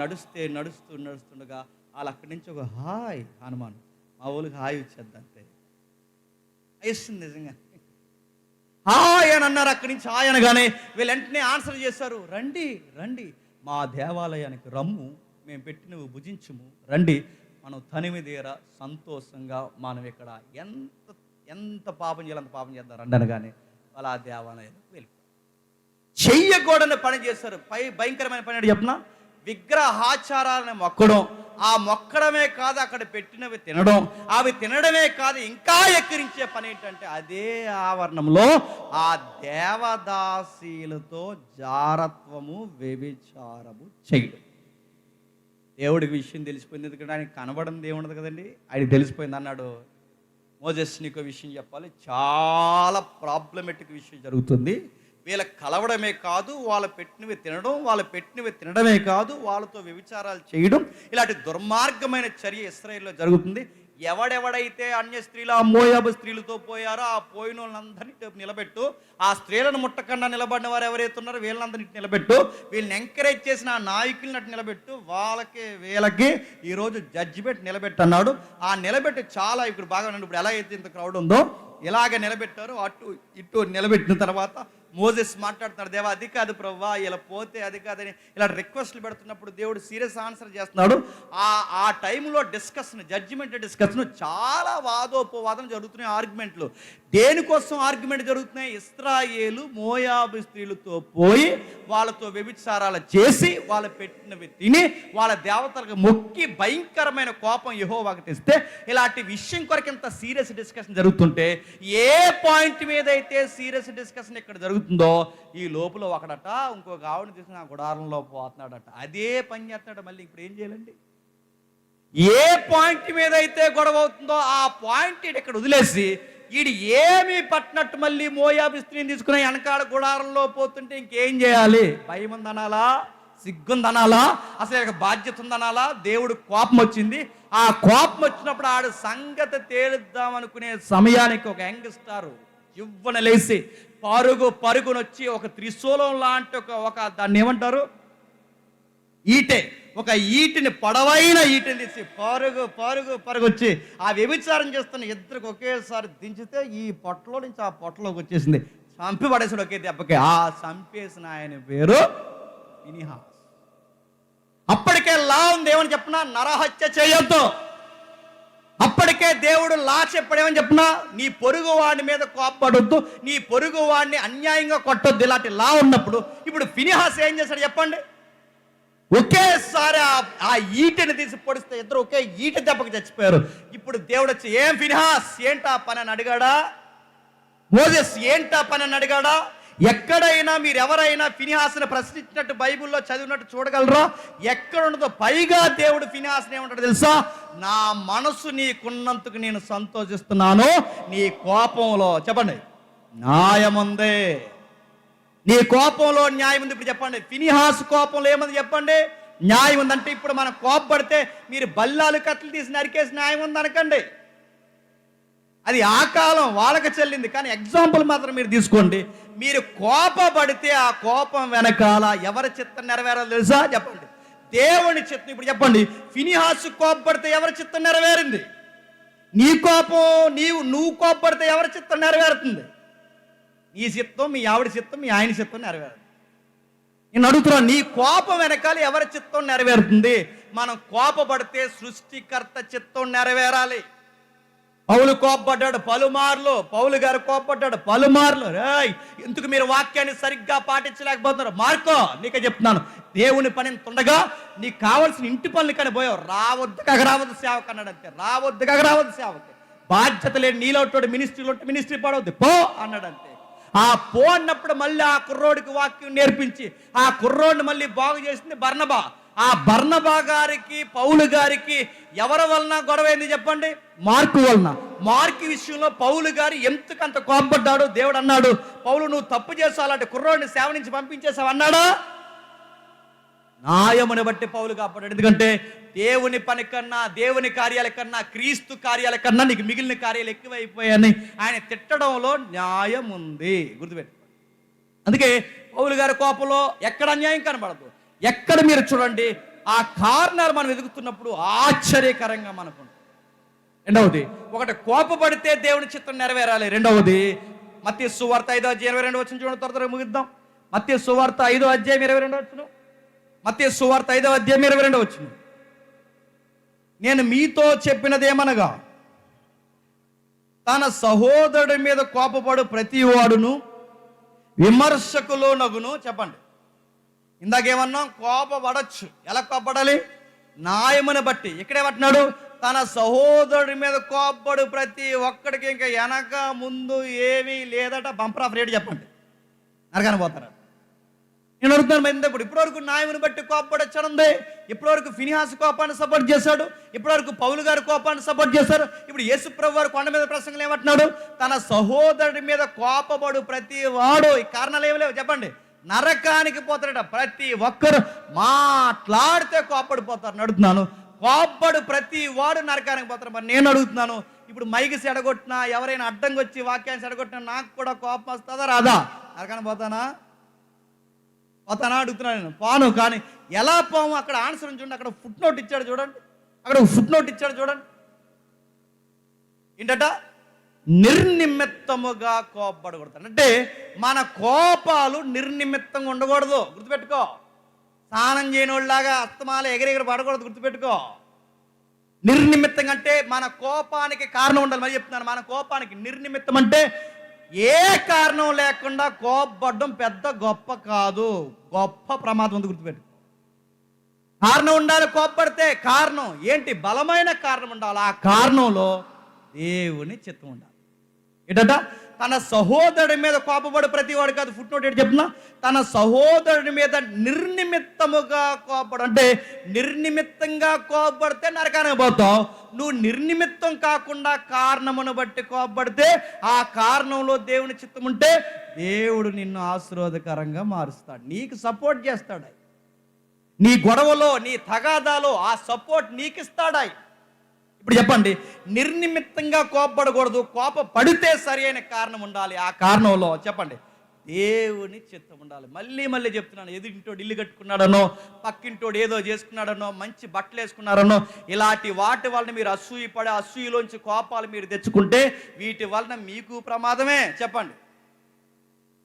నడుస్తుండగా వాళ్ళు అక్కడి నుంచి ఒక హాయ్ హనుమాన్ మా ఊళ్ళకి హాయి వచ్చేద్ది అంతే. ఇస్తుంది నిజంగా. హాయ్ అని అన్నారు. అక్కడి నుంచి హాయ్ అనగానే వీళ్ళు వెంటనే ఆన్సర్ చేశారు, రండి రండి మా దేవాలయానికి రమ్ము, మేము పెట్టినవి భుజించుము, రండి మనం తనివి తీర సంతోషంగా మనం ఇక్కడ ఎంత ఎంత పాపం చేయాలి అంత పాపం చేద్దాం రండి అనగానే వాళ్ళు ఆ దేవాలయానికి వెళ్ళిపోయారు. చెయ్యకూడని పని చేశారు. భయంకరమైన పని అంటే చెప్పిన విగ్రహాచారాలను మొక్కడం. ఆ మొక్కడమే కాదు, అక్కడ పెట్టినవి తినడం. అవి తినడమే కాదు, ఇంకా ఎక్కిరించే పని ఏంటంటే అదే ఆవరణంలో ఆ దేవదాసీలతో జారత్వము వ్యభిచారము చేయడం. దేవుడికి విషయం తెలిసిపోయింది, ఎందుకంటే ఆయనకి కనబడింది ఏముండదు కదండి, ఆయనకి తెలిసిపోయింది. అన్నాడు, మోజెస్ నీకు విషయం చెప్పాలి, చాలా ప్రాబ్లమెటిక్ విషయం జరుగుతుంది. వీళ్ళకి కలవడమే కాదు, వాళ్ళ పెట్టినవి తినడం, వాళ్ళ పెట్టినవి తినడమే కాదు, వాళ్ళతో వ్యభిచారాలు చేయడం, ఇలాంటి దుర్మార్గమైన చర్య ఇశ్రాయేలులో జరుగుతుంది. ఎవడెవడైతే అన్య స్త్రీలు ఆ మోయాబు స్త్రీలతో పోయారో ఆ పోయిన వాళ్ళందరినీ నిలబెట్టు, ఆ స్త్రీలను ముట్టకుండా నిలబడిన వారు ఎవరైతే ఉన్నారో వీళ్ళందరినీ నిలబెట్టు, వీళ్ళని ఎంకరేజ్ చేసిన ఆ నాయకులను అటు నిలబెట్టు, వాళ్ళకి వీళ్ళకి ఈరోజు జడ్జిమెంట్ నిలబెట్టు అన్నాడు. ఆ నిలబెట్టి చాలా ఇప్పుడు బాగా ఉన్నాడు. ఇప్పుడు ఎలా అయితే ఇంత క్రౌడ్ ఉందో ఇలాగ నిలబెట్టారు, అటు ఇటు నిలబెట్టిన తర్వాత మోజెస్ మాట్లాడుతున్నాడు, దేవా అది కాదు ప్రవ్వా, ఇలా పోతే అది కాదని ఇలా రిక్వెస్ట్లు పెడుతున్నప్పుడు దేవుడు సీరియస్ ఆన్సర్ చేస్తున్నాడు. ఆ టైంలో డిస్కషన్, జడ్జిమెంట్ డిస్కషన్, చాలా వాదోపవాదం జరుగుతున్నాయి, ఆర్గ్యుమెంట్లు. దేనికోసం ఆర్గ్యుమెంట్ జరుగుతున్నాయి? ఇశ్రాయేలు మోయాబు స్త్రీలతో పోయి వాళ్ళతో వ్యభిచారాలు చేసి వాళ్ళ పెట్టినవి తిని వాళ్ళ దేవతలకు మొక్కి భయంకరమైన కోపం యెహోవాకు తెస్తే, ఇలాంటి విషయం కొరకు ఇంత సీరియస్ డిస్కషన్ జరుగుతుంటే ఏ పాయింట్ మీద అయితే సీరియస్ డిస్కషన్ ఇక్కడ జరుగుతుందో ఈ లోపల ఒకడట ఇంకొక ఆవిడని తీసుకుని ఆ గుడారంలో పోతున్నాడట. అదే పని చేస్తాడు. మళ్ళీ ఇప్పుడు ఏం చేయాలండి? ఏ పాయింట్ మీద అయితే గొడవ అవుతుందో ఆ పాయింట్ ఇక్కడ వదిలేసి వీడు ఏమీ పట్టినట్టు మళ్ళీ మోయాబు స్త్రీని తీసుకుని వెనకాడ గుడారంలో పోతుంటే ఇంకేం చేయాలి? భయం ఉందనాలా, సిగ్గుందనాలా, అసలు బాధ్యత ఉందనాలా? దేవుడు కోపం వచ్చింది. ఆ కోపం వచ్చినప్పుడు ఆడు సంగతి తేలుద్దాం అనుకునే సమయానికి ఒక యంగ్స్టారు ఇవ్వన లేసి పరుగునొచ్చి ఒక త్రిశూలం లాంటి ఒక దాన్ని ఏమంటారు, ఈటె, ఒక ఈటిని పొడవైన ఈటెని తీసి పరుగు వచ్చి ఆ వ్యభిచారం చేస్తున్న ఇద్దరికి ఒకేసారి దించితే ఈ పొట్టలో నుంచి ఆ పొట్టలోకి వచ్చేసింది. చంపి పడేసాడు ఒకే దెబ్బకి. ఆ చంపేసిన ఆయన పేరు ఫినిహాస్. అప్పటికే లా ఉంది, ఏమని చెప్పినా నరహత్య చేయొద్దు. అప్పటికే దేవుడు లా చెప్పడేమని చెప్పినా నీ పొరుగు వాడి మీద కోప్పడొద్దు, నీ పొరుగు వాడిని అన్యాయంగా కొట్టొద్దు. ఇలాంటి లా ఉన్నప్పుడు ఇప్పుడు ఫినిహాస్ ఏం చేశాడు చెప్పండి? ఒకేసారి ఆ ఈటని తీసి పొడిస్తే ఇద్దరు ఒకే ఈట దెబ్బకి చచ్చిపోయారు. ఇప్పుడు దేవుడు వచ్చి ఏం ఫినిహాస్ ఏంటా పని అని అడిగాడా? మోజెస్ ఏంటా పని అని అడిగాడా? ఎక్కడైనా మీరు ఎవరైనా ఫినిహాస్ని ప్రశ్నించినట్టు బైబిల్లో చదివినట్టు చూడగలరా? ఎక్కడ ఉండదో. పైగా దేవుడు ఫినిహాస్ని ఏమంటాడు తెలుసా? నా మనసు నీకున్నందుకు నేను సంతోషిస్తున్నాను, నీ కోపంలో చెప్పండి న్యాయం ఉంది, నీ కోపంలో న్యాయం ఉంది. ఇప్పుడు చెప్పండి, ఫినిహాస్ కోపంలో ఏముంది చెప్పండి? న్యాయం ఉందంటే ఇప్పుడు మనం కోపపడితే మీరు బల్లాలు కట్టలు తీసి నరికేసి న్యాయం ఉంది అనకండి. అది ఆ కాలం వాళ్ళకి చెల్లింది. కానీ ఎగ్జాంపుల్ మాత్రం మీరు తీసుకోండి. మీరు కోపపడితే ఆ కోపం వెనకాల ఎవరి చిత్తం నెరవేరాలో తెలుసా? చెప్పండి, దేవుని చిత్తం. ఇప్పుడు చెప్పండి, ఫినిహాస్ కోపపడితే ఎవరి చిత్తం నెరవేరింది? నీ కోపం, నువ్వు కోపపడితే ఎవరి చిత్తం నెరవేరుతుంది? నీ చిత్తం, మీ ఆవిడ చిత్తం, మీ ఆయన చిత్తం నెరవేరుతుంది. నేను అడుగుతున్నాను, నీ కోపం వెనకాల ఎవరి చిత్తం నెరవేరుతుంది? మనం కోపపడితే సృష్టికర్త చిత్తం నెరవేరాలి. పౌలు కోపడ్డాడు పలుమార్లు, పౌలు గారు కోపడ్డాడు పలుమార్లు. ఎందుకు మీరు వాక్యాన్ని సరిగ్గా పాటించలేకపోతున్నారు? మార్కో నీకే చెప్తున్నాను, దేవుని పని ఉండగా నీకు కావాల్సిన ఇంటి పనులు కానీ పోయావు. రావద్దు సేవకు అన్నాడు అంతే. రావద్దు సేవకి. బాధ్యత లేని నీలోటోడు మినిస్ట్రీ పడవద్దు పో అన్నాడు అంతే. ఆ పో అన్నప్పుడు మళ్ళీ ఆ కుర్రోడికి వాక్యం నేర్పించి ఆ కుర్రోడిని మళ్ళీ బాగు చేసింది బర్నబా. ఆ బర్నబా గారికి పౌలు గారికి ఎవరి వలన గొడవ అయింది చెప్పండి? మార్కు వలన. మార్కు విషయంలో పౌలు గారు ఎంతకంత కోపడ్డాడు. దేవుడు అన్నాడు, పౌలు నువ్వు తప్పు చేసావు, అలాంటి కుర్రోడిని సేవ నుంచి పంపించేసావు అన్నాడా? న్యాయముని బట్టి పౌలు కాపాడాడు. ఎందుకంటే దేవుని పని కన్నా, దేవుని కార్యాల కన్నా, క్రీస్తు కార్యాల కన్నా నీకు మిగిలిన కార్యాలు ఎక్కువైపోయాయని ఆయన తిట్టడంలో న్యాయం ఉంది. గుర్తుపెట్టు. అందుకే పౌలు గారి కోపంలో ఎక్కడ అన్యాయం కనబడదు. ఎక్కడ మీరు చూడండి, ఆ కారణాలు మనం వెతుకుతున్నప్పుడు ఆశ్చర్యకరంగా మనకు రెండవది, ఒకటి కోపపడితే దేవుని చిత్తం నెరవేరాలి. రెండవది, మత్తయి సువార్త 5:22 వచ్చిన చూడండి, త్వరగా ముగిద్దాం. మత్తయి సువార్త 5:22 వచ్చిన, మత్తయి సువార్త 5:22 వచ్చిన. నేను మీతో చెప్పినదేమనగా, తన సహోదరుడి మీద కోపపడు ప్రతి వాడును విమర్శకులో నగును. చెప్పండి, ఇందాకేమన్నాం? కోపపడచ్చు. ఎలా కోపపడాలి? న్యాయమును బట్టి. ఇక్కడేమంటున్నాడు? తన సహోదరుడి మీద కోపపడు ప్రతి ఒక్కడికి, ఇంకా వెనక ముందు ఏమీ లేదట, బంపర్ ఆఫ్ రేట్. చెప్పండి, నరకానికి పోతారు. నేను అడుగుతాను, ఎందుకు ఇప్పటివరకు న్యాయమును బట్టి కోపపడచ్చానుంది? ఇప్పటివరకు ఫినిహాస్ కోపాన్ని సపోర్ట్ చేశాడు, ఇప్పటివరకు పౌలు గారి కోపాన్ని సపోర్ట్ చేశారు. ఇప్పుడు యేసుప్రభు వారు కొండ మీద ప్రసంగం ఏమంటున్నాడు? తన సహోదరుడి మీద కోపపడు ప్రతి వాడు. ఈ కారణాలు ఏమి లేవు చెప్పండి, నరకానికి పోతాడట. ప్రతి ఒక్కరు మాట్లాడితే కోపడిపోతారు. అడుగుతున్నాను, కోపడు ప్రతి వాడు నరకానికి పోతారు. మరి నేను అడుగుతున్నాను, ఇప్పుడు మైకి సెడగొట్టినా, ఎవరైనా అడ్డంగా వచ్చి వాక్యాన్ని సెడగొట్టినా నాకు కూడా కోపం వస్తుందా రాదా? నరకానికి పోతానా అడుగుతున్నాను నేను. పోను. కానీ ఎలా పోము? అక్కడ ఆన్సర్ చూడండి, అక్కడ ఫుట్ నోట్ ఇచ్చాడు చూడండి, అక్కడ ఫుట్ నోట్ ఇచ్చాడు చూడండి. ఏంటట? నిర్నిమిత్తముగా కోపపడకూడదు. అంటే మన కోపాలు నిర్నిమిత్తంగా ఉండకూడదు. గుర్తుపెట్టుకో. స్నానం చేయని వాళ్ళలాగా అస్తమాల ఎగిరెగిరి పడకూడదు. గుర్తుపెట్టుకో. నిర్నిమిత్తంగా అంటే మన కోపానికి కారణం ఉండాలి. మరి చెప్తున్నాను, మన కోపానికి నిర్నిమిత్తం అంటే ఏ కారణం లేకుండా కోపపడడం పెద్ద గొప్ప కాదు, గొప్ప ప్రమాదం ఉంది. గుర్తుపెట్టు. కారణం ఉండాలి. కోపపడితే కారణం ఏంటి? బలమైన కారణం ఉండాలి. ఆ కారణంలో దేవుని చిత్తం ఉండాలి. ఏంటట? తన సహోదరుడి మీద కోపపడు ప్రతి వాడు కాదు. ఫుట్ నోట్ ఏంటి చెప్తున్నా? తన సహోదరుడి మీద నిర్నిమిత్తముగా కోపడు. అంటే నిర్నిమిత్తంగా కోపడితే నరకానికి పోతావు. నువ్వు నిర్నిమిత్తం కాకుండా కారణమును బట్టి కోపడితే, ఆ కారణంలో దేవుని చిత్తం ఉంటే దేవుడు నిన్ను ఆశీర్వాదకరంగా మారుస్తాడు, నీకు సపోర్ట్ చేస్తాడు. నీ గొడవలో, నీ తగాదాలో ఆ సపోర్ట్ నీకు ఇస్తాడా? ఇప్పుడు చెప్పండి, నిర్నిమిత్తంగా కోపపడకూడదు. కోప పడితే సరి అయిన కారణం ఉండాలి. ఆ కారణంలో చెప్పండి దేవుని చిత్తం ఉండాలి. మళ్ళీ చెప్తున్నాను, ఎదుటింటోడు ఇల్లు కట్టుకున్నాడనో, పక్కింటోడు ఏదో చేసుకున్నాడనో, మంచి బట్టలు వేసుకున్నారనో, ఇలాంటి వాటి వలన మీరు అసూయపడే, అసూయలోంచి కోపాలు మీరు తెచ్చుకుంటే వీటి వలన మీకు ప్రమాదమే. చెప్పండి,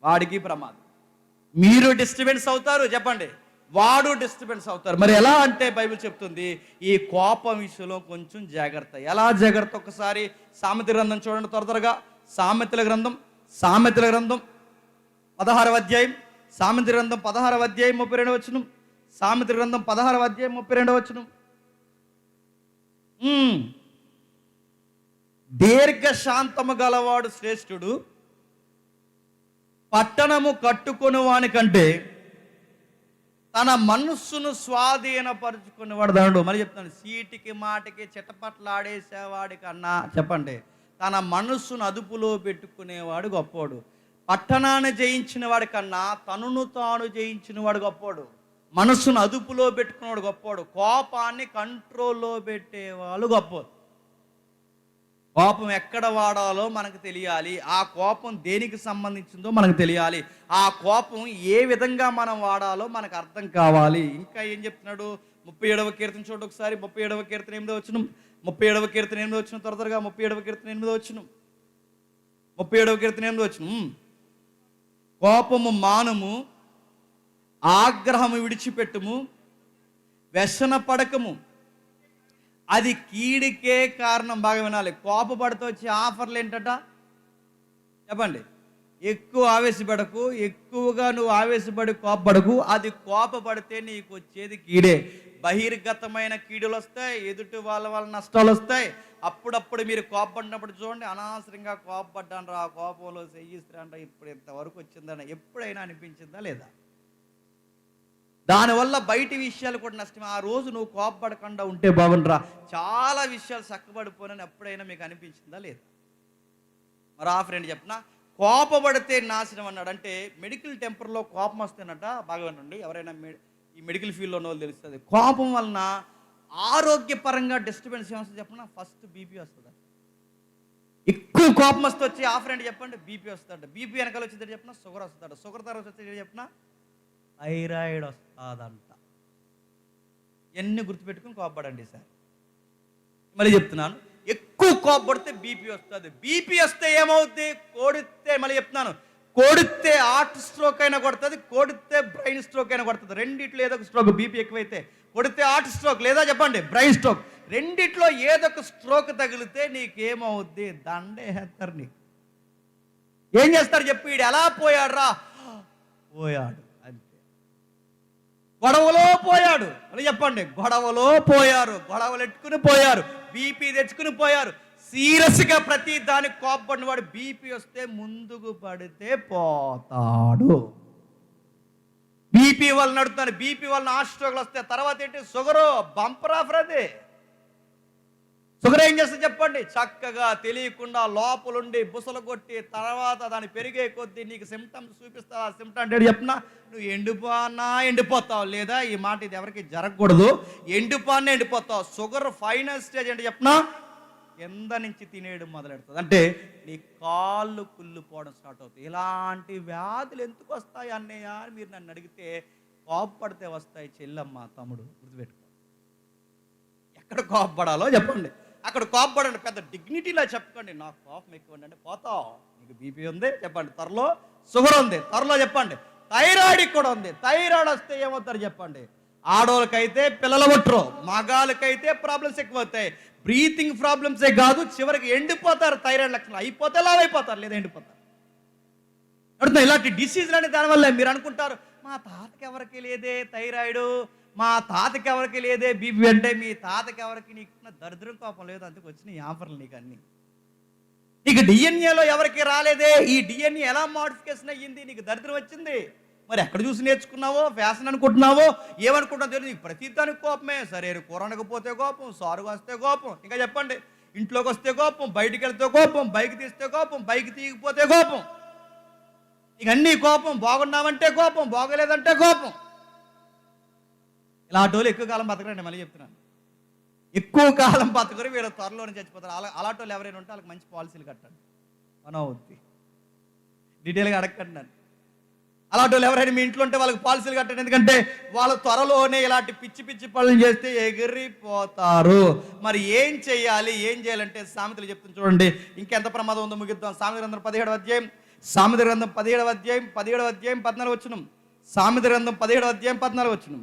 వాడికి ప్రమాదం. మీరు డిస్టర్బెన్స్ అవుతారు. చెప్పండి, వాడు డిస్టర్బెన్స్ అవుతారు. మరి ఎలా అంటే బైబిల్ చెప్తుంది, ఈ కోపం విషయంలో కొంచెం జాగ్రత్త. ఎలా జాగ్రత్త? ఒకసారి సామెతల గ్రంథం చూడండి త్వరగా. సామెతల గ్రంథం 16వ అధ్యాయం, సామెతల గ్రంథం 16వ అధ్యాయం 32వ వచనం. సామెతల గ్రంథం 16వ అధ్యాయం 32వ వచనం. దీర్ఘశాంతము గలవాడు శ్రేష్ఠుడు, పట్టణము కట్టుకొని వానికంటే తన మనస్సును స్వాధీనపరుచుకునేవాడు ధనుడు. మరి చెప్తాను, సీటికి మాటికి చిట్టపట్లాడేసేవాడి కన్నా చెప్పండి తన మనస్సును అదుపులో పెట్టుకునేవాడు గొప్పోడు. పట్టణాన్ని జయించిన వాడి కన్నా తనను తాను జయించిన వాడు గొప్పోడు. మనస్సును అదుపులో పెట్టుకునేవాడు గొప్పోడు. కోపాన్ని కంట్రోల్లో పెట్టేవాళ్ళు గొప్పోడు. కోపం ఎక్కడ వాడాలో మనకు తెలియాలి. ఆ కోపం దేనికి సంబంధించిందో మనకు తెలియాలి. ఆ కోపం ఏ విధంగా మనం వాడాలో మనకు అర్థం కావాలి. ఇంకా ఏం చెప్తున్నాడు? 37వ కీర్తన చూడండి ఒకసారి. 37వ కీర్తన 8వ వచనం. 37వ కీర్తన 8వ వచనం త్వరగా. 37వ కీర్తన 8వ వచనం. 37వ కీర్తన 8వ వచనం. కోపము మానుము, ఆగ్రహము విడిచిపెట్టుము, వ్యసన పడకము, అది కీడికే కారణం. బాగా వినాలి. కోపపడితే వచ్చే ఆఫర్లు ఏంటట చెప్పండి. ఎక్కువ ఆవేశపడకు, ఎక్కువగా నువ్వు ఆవేశపడి కోపపడకు. అది కోపపడితే నీకు వచ్చేది కీడే. బహిర్గతమైన కీడులు వస్తాయి, ఎదుటి వాళ్ళ నష్టాలు వస్తాయి. అప్పుడప్పుడు మీరు కోపపడినప్పుడు చూడండి, అనవసరంగా కోపపడ్డాను రా, కోపంలో చెయ్యిస్తారంట, ఇప్పుడు ఇంతవరకు వచ్చిందని ఎప్పుడైనా అనిపించిందా లేదా? దానివల్ల బయటి విషయాలు కూడా నష్టం. ఆ రోజు నువ్వు కోపపడకుండా ఉంటే బాగుండరా, చాలా విషయాలు చక్కబడిపోయినని ఎప్పుడైనా మీకు అనిపించిందా లేదా? మరి ఆ ఫ్రెండ్ చెప్పిన కోపపడితే నాశనం అన్నాడు. అంటే మెడికల్ టెంపర్లో కోపం వస్తేనట. బాగా వినండి, ఎవరైనా ఈ మెడికల్ ఫీల్డ్లో ఉన్న వాళ్ళు తెలుస్తుంది. కోపం వలన ఆరోగ్యపరంగా డిస్టర్బెన్స్ ఏమొస్తుంది చెప్పిన? ఫస్ట్ బీపీ వస్తుంది. ఎక్కువ కోపం వస్తే వచ్చి ఆ ఫ్రెండ్ చెప్పండి బీపీ వస్తుందట. బీపీ వెనకాల వచ్చిందంటే చెప్పిన షుగర్ వస్తుందట. షుగర్ తర్వాత వచ్చేది చెప్పిన థైరాయిడ్ వస్తుందంట. ఎన్ని గుర్తుపెట్టుకుని కోపపడండి సార్. మళ్ళీ చెప్తున్నాను, ఎక్కువ కోపడితే బీపీ వస్తుంది. బీపీ వస్తే ఏమవుద్ది? కోడితే, మళ్ళీ చెప్తున్నాను, కోడితే హార్ట్ స్ట్రోక్ అయినా కొడుతుంది, కోడితే బ్రెయిన్ స్ట్రోక్ అయినా కొడుతుంది. రెండిట్లో ఏదో ఒక స్ట్రోక్, బీపీ ఎక్కువైతే కొడితే హార్ట్ స్ట్రోక్, లేదా చెప్పండి బ్రెయిన్ స్ట్రోక్. రెండిట్లో ఏదో ఒక స్ట్రోక్ తగిలితే నీకేమవుద్ది? దండేస్తారు. నీకు ఏం చేస్తారు చెప్పు? వీడు ఎలా పోయాడు రా? పోయాడు అంతే. గొడవలో పోయాడు అని చెప్పండి. గొడవలో పోయారు, గొడవలు ఎట్టుకుని పోయారు, బీపీ తెచ్చుకుని పోయారు. సీరియస్గా ప్రతి దానికి కోపడిన వాడు బీపీ వస్తే ముందుకు పడితే పోతాడు. బీపీ వల్ల నడుతున్నారు, బీపీ వల్ల హార్ట్ స్ట్రోక్లు వస్తే తర్వాత ఏంటి? Sugar, bumper offer. అదే షుగర్ ఏం చేస్తుంది చెప్పండి? చక్కగా తెలియకుండా లోపలుండి బుసలు కొట్టి తర్వాత దాన్ని పెరిగే కొద్దీ నీకు సిమ్టమ్స్ చూపిస్తా. ఆ సిమ్టమ్ అంటే చెప్పినా నువ్వు ఎండిపోతావు. లేదా ఈ మాట ఇది ఎవరికి జరగకూడదు, ఎండిపోతావు. షుగర్ ఫైనల్ స్టేజ్ అంటే చెప్పినా కింద నుంచి తినేయడం మొదలెడుతుంది. అంటే నీ కాళ్ళు కుళ్ళిపోవడం స్టార్ట్ అవుతాయి. ఇలాంటి వ్యాధులు ఎందుకు వస్తాయి అన్నయ్య అని మీరు నన్ను అడిగితే, కోపపడితే వస్తాయి చెల్లమ్మ, తమ్ముడు, గుర్తుపెట్టుకో. ఎక్కడ కోపపడాలో చెప్పండి, అక్కడ కోపపడండి. పెద్ద డిగ్నిటీలా చెప్పండి, నాకు కోపం ఎక్కువ అంటే పోతావు. నీకు బీపీ ఉంది చెప్పండి, త్వరలో షుగర్ ఉంది త్వరలో చెప్పండి, థైరాయిడ్ కూడా ఉంది. థైరాయిడ్ వస్తే ఏమవుతారు చెప్పండి? ఆడవాళ్ళకైతే పిల్లలు పుట్టరు, మగాళ్ళకైతే ప్రాబ్లమ్స్ ఎక్కువ అవుతాయి. బ్రీతింగ్ ప్రాబ్లమ్సే కాదు, చివరికి ఎండిపోతారు. థైరాయిడ్ లక్షణాలు అయిపోతే లావ్ అయిపోతారు, లేదా ఎండిపోతారు. అడుగుతా ఇలాంటి డిసీజ్లు అని దానివల్ల మీరు అనుకుంటారు, మా తాతకి ఎవరికి లేదే థైరాయిడ్, మా తాతకి ఎవరికి లేదే బీపీ. అంటే మీ తాతకి ఎవరికి నీకు దరిద్రం కోపం లేదు, అందుకు వచ్చిన ఈ ఆఫర్లు నీకు అన్ని. నీకు డిఎన్ఏలో ఎవరికి రాలేదే, ఈ డిఎన్ఏ ఎలా మోడిఫికేషన్ అయ్యింది, నీకు దరిద్రం వచ్చింది. మరి ఎక్కడ చూసి నేర్చుకున్నావో, ఫ్యాషన్ అనుకుంటున్నావో, ఏమనుకుంటున్నావు తెలియదు. నీకు ప్రతి దానికి కోపమే. సరే కూర అనకపోతే కోపం, సారుగా వస్తే కోపం, ఇంకా చెప్పండి ఇంట్లోకి వస్తే కోపం, బయటికి వెళ్తే కోపం, బైక్ తీస్తే కోపం, బైక్ తీయకపోతే కోపం, ఇక అన్నీ కోపం. బాగున్నావంటే కోపం, బాగోలేదంటే కోపం. ఇలాంటి వాళ్ళు ఎక్కువ కాలం బతకరండి. మళ్ళీ చెప్తున్నాను, ఎక్కువ కాలం బతకరు, వీళ్ళు త్వరలోనే చచ్చిపోతారు. అలాంటి వాళ్ళు ఎవరైనా ఉంటే వాళ్ళకి మంచి పాలసీలు కట్టండి, మనవుద్ది. డీటెయిల్గా అడగండి నన్ను. అలాంటి వాళ్ళు ఎవరైనా మీ ఇంట్లో ఉంటే వాళ్ళకి పాలసీలు కట్టండి. ఎందుకంటే వాళ్ళు త్వరలోనే ఇలాంటి పిచ్చి పిచ్చి పనులు చేస్తే ఎగిరిపోతారు. మరి ఏం చేయాలంటే సామెతలు చెప్తుంది చూడండి. ఇంకెంత ప్రమాదం ఉందో ముగిద్దాం. సామెత గ్రంథం 17వ అధ్యాయం, సామెత గ్రంథం 17వ అధ్యాయం 14వ వచనం. సామెత గ్రంథం 17వ అధ్యాయం 14వ వచనం.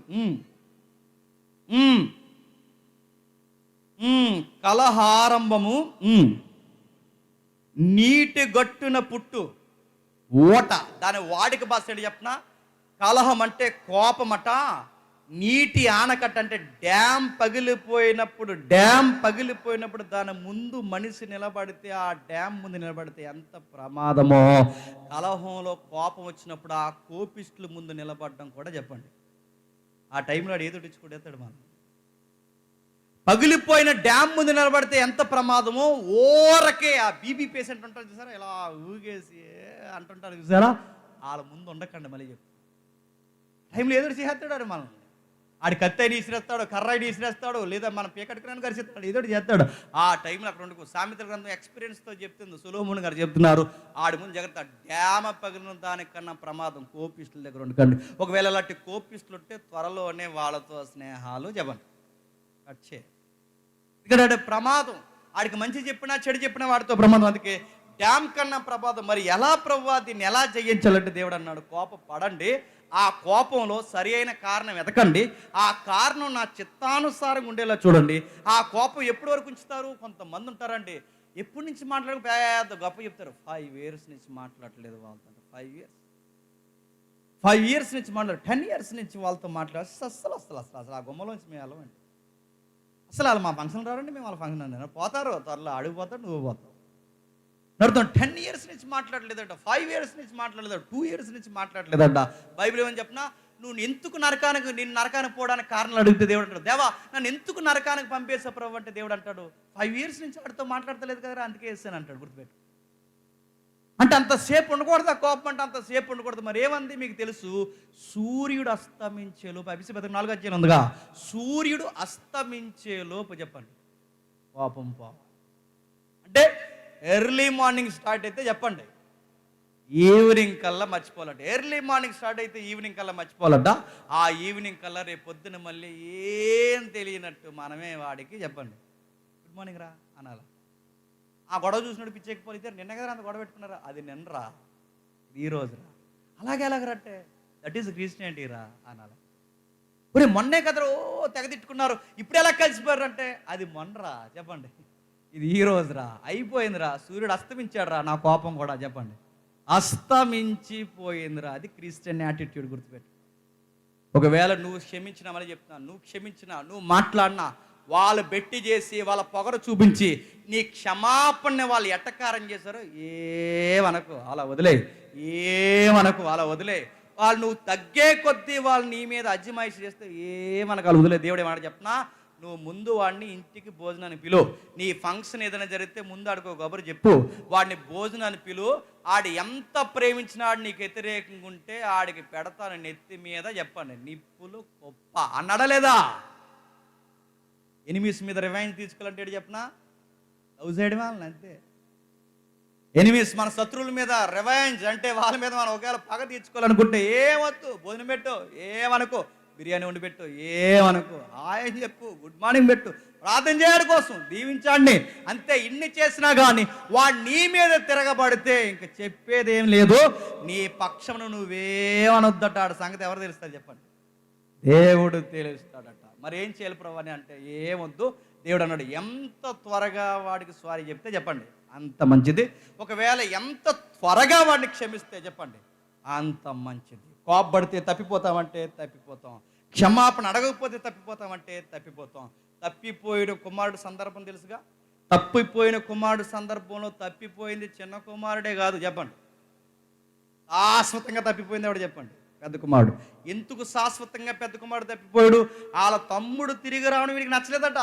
కలహారంభము నీటి గట్టున పుట్టు ఓట. దాని వాడిక భాష ఏంటి చెప్పనా? కలహం అంటే కోపమట. నీటి ఆనకట్ట అంటే డ్యామ్ పగిలిపోయినప్పుడు దాని ముందు మనిషి నిలబడితే, ఆ డ్యామ్ ముందు నిలబడితే ఎంత ప్రమాదమో. కలహంలో కోపం వచ్చినప్పుడు ఆ కోపిస్టుల ముందు నిలబడడం కూడా చెప్పండి. ఆ టైంలో వాడు ఏదో ఇచ్చుకుంటాడు. మనం పగిలిపోయిన డ్యామ్ ముందు నిలబడితే ఎంత ప్రమాదమో. ఓరకే ఆ బీబీ పేషెంట్ ఉంటారు చూసారా, ఇలా ఊగేసి అంటుంటారు చూసారా, వాళ్ళ ముందు ఉండకండి. మళ్ళీ చెప్పు, టైంలో ఎదురు చేస్తాడు అని మనల్ని. ఆడి కత్తి తీసిరేస్తాడు, కర్ర తీసిరేస్తాడు, లేదా మన పీకట్టుకుని కరిచేస్తాడు, ఏదో చేస్తాడు. ఆ టైంలో అక్కడ ఉండకు. సామెతల గ్రంథం ఎక్స్పీరియన్స్తో చెప్తుంది, సొలొమోను గారు చెప్తున్నారు. ఆడి ముందు జాగ్రత్త, డ్యామ పగిలిన దానికన్నా ప్రమాదం కోపిస్టుల దగ్గర ఉండకండి. ఒకవేళ అలాంటి కోపిస్టులు ఉంటే త్వరలోనే వాళ్ళతో స్నేహాలు చెప్పండి, కట్ ఇక్కడ ప్రమాదం. ఆడికి మంచి చెప్పినా చెడు చెప్పినా వాడితో ప్రమాదం. అందుకే డ్యామ్ కన్నా ప్రమాదం. మరి ఎలా ప్రభువా దీన్ని ఎలా జయించాలంటే దేవుడు అన్నాడు, కోపపడండి, ఆ కోపంలో సరి అయిన కారణం వెతకండి, ఆ కారణం నా చిత్తానుసారంగా ఉండేలా చూడండి. ఆ కోపం ఎప్పటి వరకు ఉంచుతారు? కొంతమంది ఉంటారండి, ఎప్పటి నుంచి మాట్లాడక పెద్ద గొప్ప చెప్తారు. 5 years నుంచి మాట్లాడలేదు వాళ్ళతో. 5 years నుంచి మాట్లాడు, 10 years నుంచి వాళ్ళతో మాట్లాడు. అసలు ఆ గుమ్మలోంచి మేము వెళ్ళమండి. అసలు వాళ్ళు మా ఫంక్షన్ రారండి, మేము వాళ్ళ ఫంక్షన్ అన్నారు. పోతారు త్వరలో, అడిగిపోతాడు, నువ్వు పోతావు. నడుతాం. 10 years నుంచి మాట్లాడలేదట, 5 years నుంచి మాట్లాడలేదట, 2 years నుంచి మాట్లాడలేదట. బైబిల్ ఏమని చెప్పినా, నువ్వు ఎందుకు నిన్ను నరకానికి పోవడానికి కారణాలు అడిగితే దేవుడు అంటాడు, దేవా నన్ను ఎందుకు నరకానికి పంపేసా ప్రభు అంటే దేవుడు అంటాడు, 5 years నుంచి వాడితో మాట్లాడతలేదు కదా, అందుకే వేసాను అంటాడు. గుర్తుపెట్టు. అంటే అంతసేపు ఉండకూడదు, ఆ కోపం అంటే అంతసేపు ఉండకూడదు. మరి ఏమంది మీకు తెలుసు? సూర్యుడు అస్తమించేలోపు, అభిషేకం 4వ అధ్యాయం ఉందిగా, సూర్యుడు అస్తమించేలోపు చెప్పండి కోపం పోవాలి. అంటే ఎర్లీ మార్నింగ్ స్టార్ట్ అయితే చెప్పండి ఈవినింగ్ కల్లా మర్చిపోవాలంట. ఎర్లీ మార్నింగ్ స్టార్ట్ అయితే ఈవినింగ్ కల్లా మర్చిపోవాలంట. ఆ ఈవినింగ్ కల్లా రేపు పొద్దున మళ్ళీ ఏం తెలియనట్టు మనమే వాడికి చెప్పండి గుడ్ మార్నింగ్ రా అనాల. ఆ గొడవ చూసినట్టు పిచ్చెక్కిపోతే నిన్న కదా అంత గొడవ పెట్టుకున్నారా, అది నిన్నరా, ఈ రోజురా. అలాగే ఎలాగరంటే దట్ ఈస్ క్రిస్టియానిటీ రా అనాలి. ఒరే మొన్నే కదరా ఓ తెగ తిట్టుకున్నారు, ఇప్పుడు ఎలా కలిసిపోయారు అంటే అది మొన్నరా చెప్పండి, ఇది ఈ రోజురా, అయిపోయిందిరా, సూర్యుడు అస్తమించాడురా నా కోపం కూడా చెప్పండి, అస్తమించిపోయిందిరా. అది క్రిస్టియన్ యాటిట్యూడ్, గుర్తుపెట్టు. ఒకవేళ నువ్వు క్షమించినా, మళ్ళీ చెప్తున్నా, నువ్వు క్షమించినా, నువ్వు మాట్లాడినా, వాళ్ళు బెట్టి చేసి వాళ్ళ పొగరు చూపించి నీ క్షమాపణ వాళ్ళు ఎట్టకారం చేశారో ఏమనకు, అలా వదిలే, ఏమనకు, అలా వదిలే. వాళ్ళు నువ్వు తగ్గే కొద్దీ వాళ్ళు నీ మీద అజమాయిషి చేస్తే ఏమనకు, అలా వదిలే. దేవుడు ఏమన్నా చెప్పనా, నువ్వు ముందు వాడిని ఇంటికి భోజనాన్ని పిలువు. నీ ఫంక్షన్ ఏదైనా జరిగితే ముందు ఆడికి ఒక కబురు చెప్పు, వాడిని భోజనాన్ని పిలువు. ఆడు ఎంత ప్రేమించినాడు నీకు వ్యతిరేకంగా ఉంటే ఆడికి పెడతాను నెత్తి మీద చెప్పండి నిప్పులు గొప్ప అన్నాడా లేదా? ఎనిమిస్ మీద రివెంజ్ తీసుకోవాలంటే చెప్పనా, లవ్ చేయడం వాళ్ళని అంతే. ఎనిమిస్ మన శత్రువుల మీద రివెంజ్ అంటే వాళ్ళ మీద మనం ఒకవేళ పగ తీర్చుకోవాలనుకుంటే ఏమొద్దు, భోజనం పెట్టు, ఏమనుకో, బిర్యానీ వండి పెట్టు, ఏమనుకో, హాయ్ చెప్పు, గుడ్ మార్నింగ్ పెట్టు, ప్రార్థన చేయడం కోసం దీవించండి అంతే. ఇన్ని చేసినా కానీ వాడు నీ మీద తిరగబడితే ఇంక చెప్పేది ఏం లేదు, నీ పక్షమును నువ్వేమనొద్దట. ఆడ సంగతి ఎవరు తెలుస్తుంది చెప్పండి, దేవుడు తెలుస్తాడట. మరి ఏం చేయాలి ప్రభు అని అంటే ఏమొద్దు. దేవుడు అన్నాడు ఎంత త్వరగా వాడికి సారీ చెప్తే చెప్పండి అంత మంచిది. ఒకవేళ ఎంత త్వరగా వాడిని క్షమిస్తే చెప్పండి అంత మంచిది. కోపడితే తప్పిపోతామంటే తప్పిపోతాం, క్షమాపణ అడగకపోతే తప్పిపోతామంటే తప్పిపోతాం. తప్పిపోయిన కుమారుడు సందర్భం తెలుసుగా, తప్పిపోయిన కుమారుడు సందర్భంలో తప్పిపోయింది చిన్న కుమారుడే కాదు చెప్పండి, శాశ్వతంగా తప్పిపోయింది ఎవడు చెప్పండి, పెద్ద కుమారుడు. ఎందుకు శాశ్వతంగా పెద్ద కుమారుడు తప్పిపోయాడు? వాళ్ళ తమ్ముడు తిరిగి రావడం వీడికి నచ్చలేదట.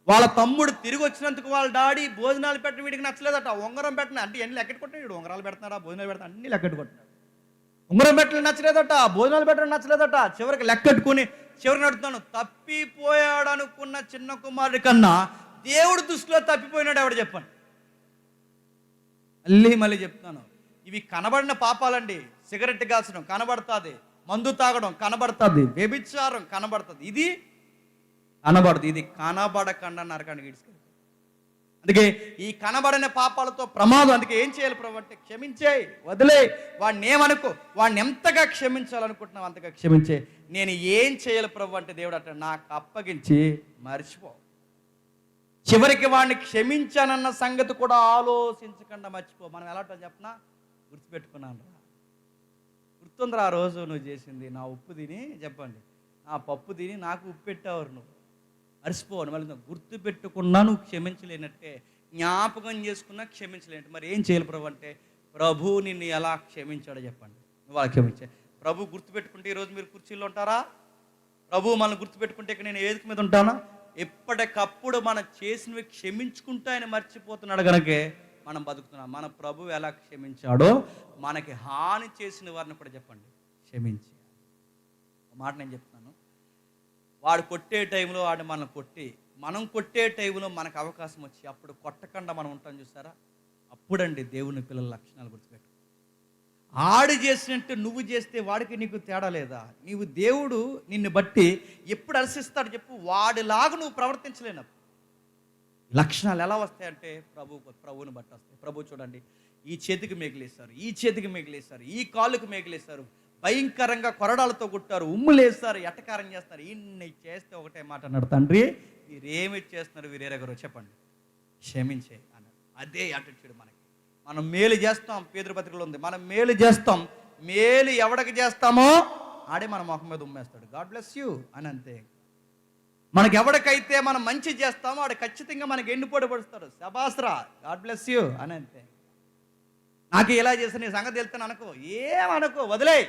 వాళ్ళ తమ్ముడు తిరిగి వచ్చినందుకు వాళ్ళ డాడీ భోజనాలు పెట్టడం వీడికి నచ్చలేదట. ఉంగరం పెట్టిన అంటే అన్ని లెక్కెట్టుకుంటాడు వీడు, ఉంగరాలు పెడుతున్నాడా, భోజనాలు పెడతాడు, అన్ని లెక్కెట్టుకుంటున్నాడు. ఉంగరం పెట్టడం నచ్చలేదట, భోజనాలు పెట్టడం నచ్చలేదట. చివరికి లెక్కెట్టుకుని చివరికి నడుతున్నాను. తప్పిపోయాడు అనుకున్న చిన్న కుమారుడి కన్నా దేవుడు దృష్టిలో తప్పిపోయినాడు ఎవడు చెప్పండి. మళ్ళీ చెప్తున్నాను, ఇవి కనబడిన పాపాలండి. సిగరెట్ కాల్చడం కనబడుతుంది, మందు తాగడం కనబడుతుంది, వ్యభిచారం కనబడుతుంది, ఇది కనబడుతుంది. ఇది కనబడకుండా నరకానికి ఇడుచుకెళ్తాడు. అందుకే ఈ కనబడిన పాపాలతో ప్రమాదం. అందుకే ఏం చేయాలి ప్రభు అంటే క్షమించే, వదిలే. వాడిని ఏమనుకో, వాడిని ఎంతగా క్షమించాలనుకుంటున్నావు అంతగా క్షమించే. నేను ఏం చేయాలి ప్రభు అంటే దేవుడు అంటే నాకు అప్పగించి మర్చిపో. చివరికి వాడిని క్షమించానన్న సంగతి కూడా ఆలోచించకుండా మర్చిపో. మనం ఎలా చెప్పనా, గుర్తుపెట్టుకున్నాను రా, గుర్తుందిరా ఆ రోజు నువ్వు చేసింది, నా ఉప్పు తిని చెప్పండి, నా పప్పు తిని నాకు ఉప్పు పెట్టావు, నువ్వు మర్చిపోవాలి. మళ్ళీ గుర్తు పెట్టుకున్నా నువ్వు క్షమించలేనట్టే, జ్ఞాపకం చేసుకున్నా క్షమించలేనట్టు. మరి ఏం చేయాలి ప్రభు అంటే, ప్రభు నిన్ను ఎలా క్షమించాడో చెప్పండి, నువ్వు అలా క్షమించే. ప్రభు గుర్తుపెట్టుకుంటే ఈరోజు మీరు కుర్చీలో ఉంటారా? ప్రభు మనల్ని గుర్తుపెట్టుకుంటే ఇక్కడ నేను వేదిక మీద ఉంటానా? ఎప్పటికప్పుడు మనం చేసినవి క్షమించుకుంటూ ఆయన మర్చిపోతున్నాడు కనుకే మనం బతుకుతున్నాం. మన ప్రభు ఎలా క్షమించాడో మనకి హాని చేసిన వారిని కూడా చెప్పండి క్షమించి. మాట నేను చెప్తున్నాను, వాడు కొట్టే టైంలో వాడు మనం కొట్టి, మనం కొట్టే టైంలో మనకు అవకాశం వచ్చి అప్పుడు కొట్టకుండా మనం ఉంటాం చూసారా, అప్పుడండి దేవుని పిల్లల లక్షణాలు గుర్తుపెట్టు. ఆడు చేసినట్టు నువ్వు చేస్తే వాడికి నీకు తేడా లేదా? నీవు దేవుడు నిన్ను బట్టి ఎప్పుడు హర్షిస్తాడు చెప్పు, వాడిలాగా నువ్వు ప్రవర్తించలేనప్పుడు. లక్షణాలు ఎలా వస్తాయంటే ప్రభువుని బట్టి వస్తాయి. ప్రభు చూడండి, ఈ చేతికి మేకలేస్తారు, ఈ చేతికి మేకలేస్తారు, ఈ కాళ్ళకు మేకలేస్తారు, భయంకరంగా కొరడాలతో కొట్టారు, ఉమ్ములేస్తారు, ఎటకారం చేస్తారు. ఇన్ని చేస్తే ఒకటే మాట అన్నాడు, తండ్రి వీరేమి చేస్తున్నారు వీరేరెగరు చెప్పండి క్షమించే అన్నాడు. అదే యాటిట్యూడ్ మనకి. మనం మేలు చేస్తాం, పేదరు పత్రికలో ఉంది, మనం మేలు చేస్తాం, మేలు ఎవడికి చేస్తామో ఆడే మన మొహం మీద ఉమ్మేస్తాడు, గాడ్ బ్లెస్ యూ అని అంతే. మనకి ఎవరికైతే మనం మంచి చేస్తామో ఆడు ఖచ్చితంగా మనకి ఎండిపోటు పడుస్తాడు, శబాస్రా గాడ్ బ్లెస్ యూ అని అంతే. నాకు ఇలా చేస్తే నీ సంగతి వెళ్తాను అనుకో, ఏమనుకో, వదిలే,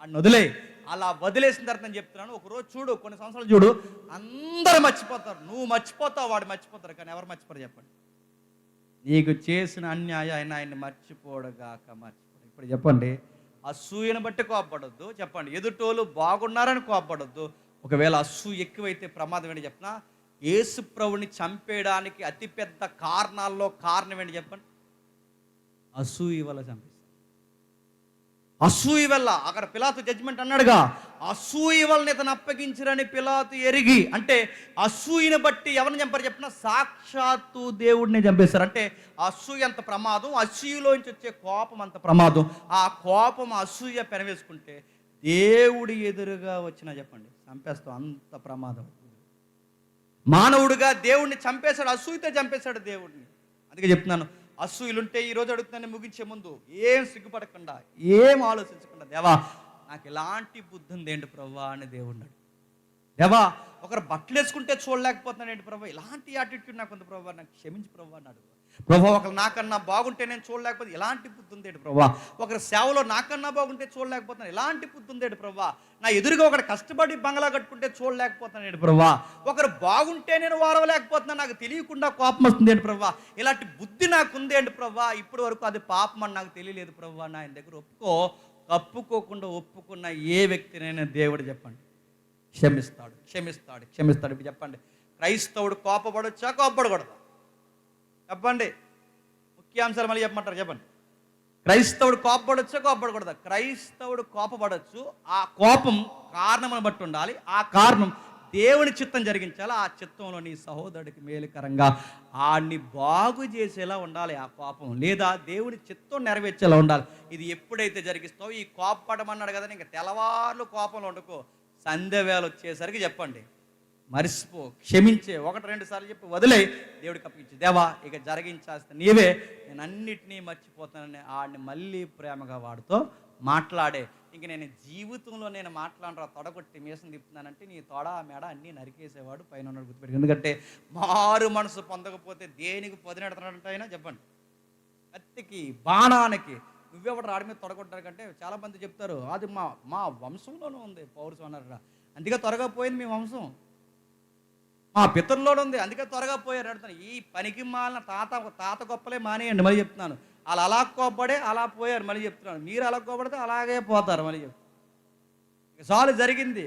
అని వదిలే. అలా వదిలేసిన తర్వాత నేను చెప్తున్నాను, ఒకరోజు చూడు, కొన్ని సంవత్సరాలు చూడు, అందరూ మర్చిపోతారు, నువ్వు మర్చిపోతావు, వాడు మర్చిపోతారు, కానీ ఎవరు మర్చిపోరు చెప్పండి? నీకు చేసిన అన్యాయాన్ని ఆయన్ని మర్చిపోడుగాక మర్చిపోడు. ఇప్పుడు చెప్పండి, అసూయను బట్టి కోపపడొద్దు చెప్పండి, ఎదుటోళ్ళు బాగున్నారని కోపపడొద్దు. ఒకవేళ అసూయ ఎక్కువైతే ప్రమాదం ఏంటి చెప్పనా, యేసు ప్రభుని చంపేయడానికి అతిపెద్ద కారణాల్లో కారణం ఏంటి చెప్పండి, అసూయ వల్ల చంపేస్తారు. అసూయ వల్ల అక్కడ పిలాతు జడ్జిమెంట్ అన్నాడుగా, అసూయ వలన ఇతను అప్పగించరని పిలాతు ఎరిగి. అంటే అసూయని బట్టి ఎవరిని చంపారు చెప్పిన, సాక్షాత్తు దేవుడిని చంపేశారు. అంటే అసూయ అంత ప్రమాదం, అసూయలోంచి వచ్చే కోపం అంత ప్రమాదం. ఆ కోపం అసూయ పెనవేసుకుంటే దేవుడి ఎదురుగా వచ్చినా చెప్పండి చంపేస్తాం, అంత ప్రమాదం. మానవుడిగా దేవుడిని చంపేశాడు, అసూయతో చంపేశాడు దేవుడిని. అందుకే చెప్తున్నాను, అసూయలుంటే ఈరోజు అడుగుతున్నాను ముగించే ముందు, ఏం సిగ్గుపడకుండా, ఏం ఆలోచించకుండా, దేవా నాకు ఎలాంటి బుద్ధి ఉంది ఏంటి ప్రభా అని దేవుడినాడు. దేవా ఒకరు బట్టలు వేసుకుంటే చూడలేకపోతున్నాను ఏంటి ప్రభా, ఇలాంటి యాటిట్యూడ్ నాకు ఉంది ప్రభా, నాకు క్షమించి ప్రభా అన్నాడు. ప్రభా ఒకరు నాకన్నా బాగుంటే నేను చూడలేకపోతే ఎలాంటి బుద్ధి ఉందేంటి ప్రభా, ఒకరి సేవలో నాకన్నా బాగుంటే చూడలేకపోతున్నాను ఎలాంటి బుద్ధి ఉందేంటి ప్రభా, నా ఎదురుగా ఒకరు కష్టపడి బంగ్లా కట్టుకుంటే చూడలేకపోతున్నాను ఏంటి ప్రభా, ఒకరు బాగుంటే నేను వారవలేకపోతున్నాను, నాకు తెలియకుండా కోపం వస్తుంది ఏంటి ప్రభా, ఇలాంటి బుద్ధి నాకు ఉందేంటి ప్రభా, ఇప్పటి వరకు అది పాపం అని నాకు తెలియలేదు ప్రభా, నా ఆయన దగ్గర కప్పుకోకుండా ఒప్పుకున్న ఏ వ్యక్తినైనా దేవుడు చెప్పండి క్షమిస్తాడు, క్షమిస్తాడు, క్షమిస్తాడు. ఇప్పుడు చెప్పండి, క్రైస్తవుడు కోపపడొచ్చా, కోపపడకూడదా చెప్పండి? ముఖ్యాంశాలు మళ్ళీ చెప్పమంటారు చెప్పండి. క్రైస్తవుడు కోపపడొచ్చా, కోపపడకూడదా? క్రైస్తవుడు కోపపడవచ్చు, ఆ కోపం కారణమును బట్టి ఉండాలి, ఆ కారణం దేవుని చిత్తం జరిగించాలి, ఆ చిత్తంలో నీ సహోదరుడికి మేలుకరంగా ఆడిని బాగు చేసేలా ఉండాలి ఆ కోపం, లేదా దేవుని చిత్తం నెరవేర్చేలా ఉండాలి. ఇది ఎప్పుడైతే జరిగిస్తావో, ఈ కోపపడమన్నాడు కదా, ఇంకా తెల్లవార్లు కోపంలో వండుకో, సంధ్యవేళ వచ్చేసరికి చెప్పండి మరిసిపో, క్షమించే, 1-2 సార్లు చెప్పి వదిలే, దేవుడికి అప్పగించి, దేవా ఇక జరిగించాల్సిన నీవే, నేను అన్నిటినీ మర్చిపోతానని ఆడిని మళ్ళీ ప్రేమగా వాడుతో మాట్లాడే. ఇంక నేను జీవితంలో నేను మాట్లాడరా, తొడగొట్టి మీసం తిప్పుతున్నానంటే నీ తొడ మెడ అన్నీ నరికేసేవాడు పైన ఉన్నాడు, గుర్తుపెట్టి. ఎందుకంటే మారు మనసు పొందకపోతే దేనికి పొదినెడతాడంటే అయినా చెప్పండి, కత్తికి బాణానికి నువ్వెవడు రాడి మీద తొడగొట్టారు కంటే చాలామంది చెప్తారు అది మా వంశంలోనే ఉంది పౌరుషం అన్నారా, అందుకే త్వరగా పోయింది మీ వంశం, మా పితరులోనే ఉంది అందుకే త్వరగా పోయారు అడుగుతాను. ఈ పనికి మాలిన తాత గొప్పలే మానేయండి, మళ్ళీ చెప్తున్నాను. వాళ్ళు అలా కోపడే అలా పోయారు, మళ్ళీ చెప్తున్నాను. మీరు అలా కోపడితే అలాగే పోతారు, మళ్ళీ చెప్తాను. చాలు జరిగింది,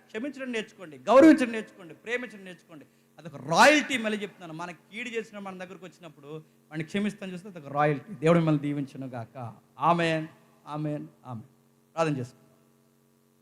క్షమించడం నేర్చుకోండి, గౌరవించడం నేర్చుకోండి, ప్రేమించడం నేర్చుకోండి. అదొక రాయల్టీ. మళ్ళీ చెప్తున్నాను, మనకి కీడు చేసిన మన దగ్గరకు వచ్చినప్పుడు వాడిని క్షమిస్తాను చూస్తే అదొక రాయల్టీ. దేవుడు మిమ్మల్ని దీవించును గాక. ఆమేన్, ఆమేన్, ఆమేన్. ప్రార్థన చేసుకోండి.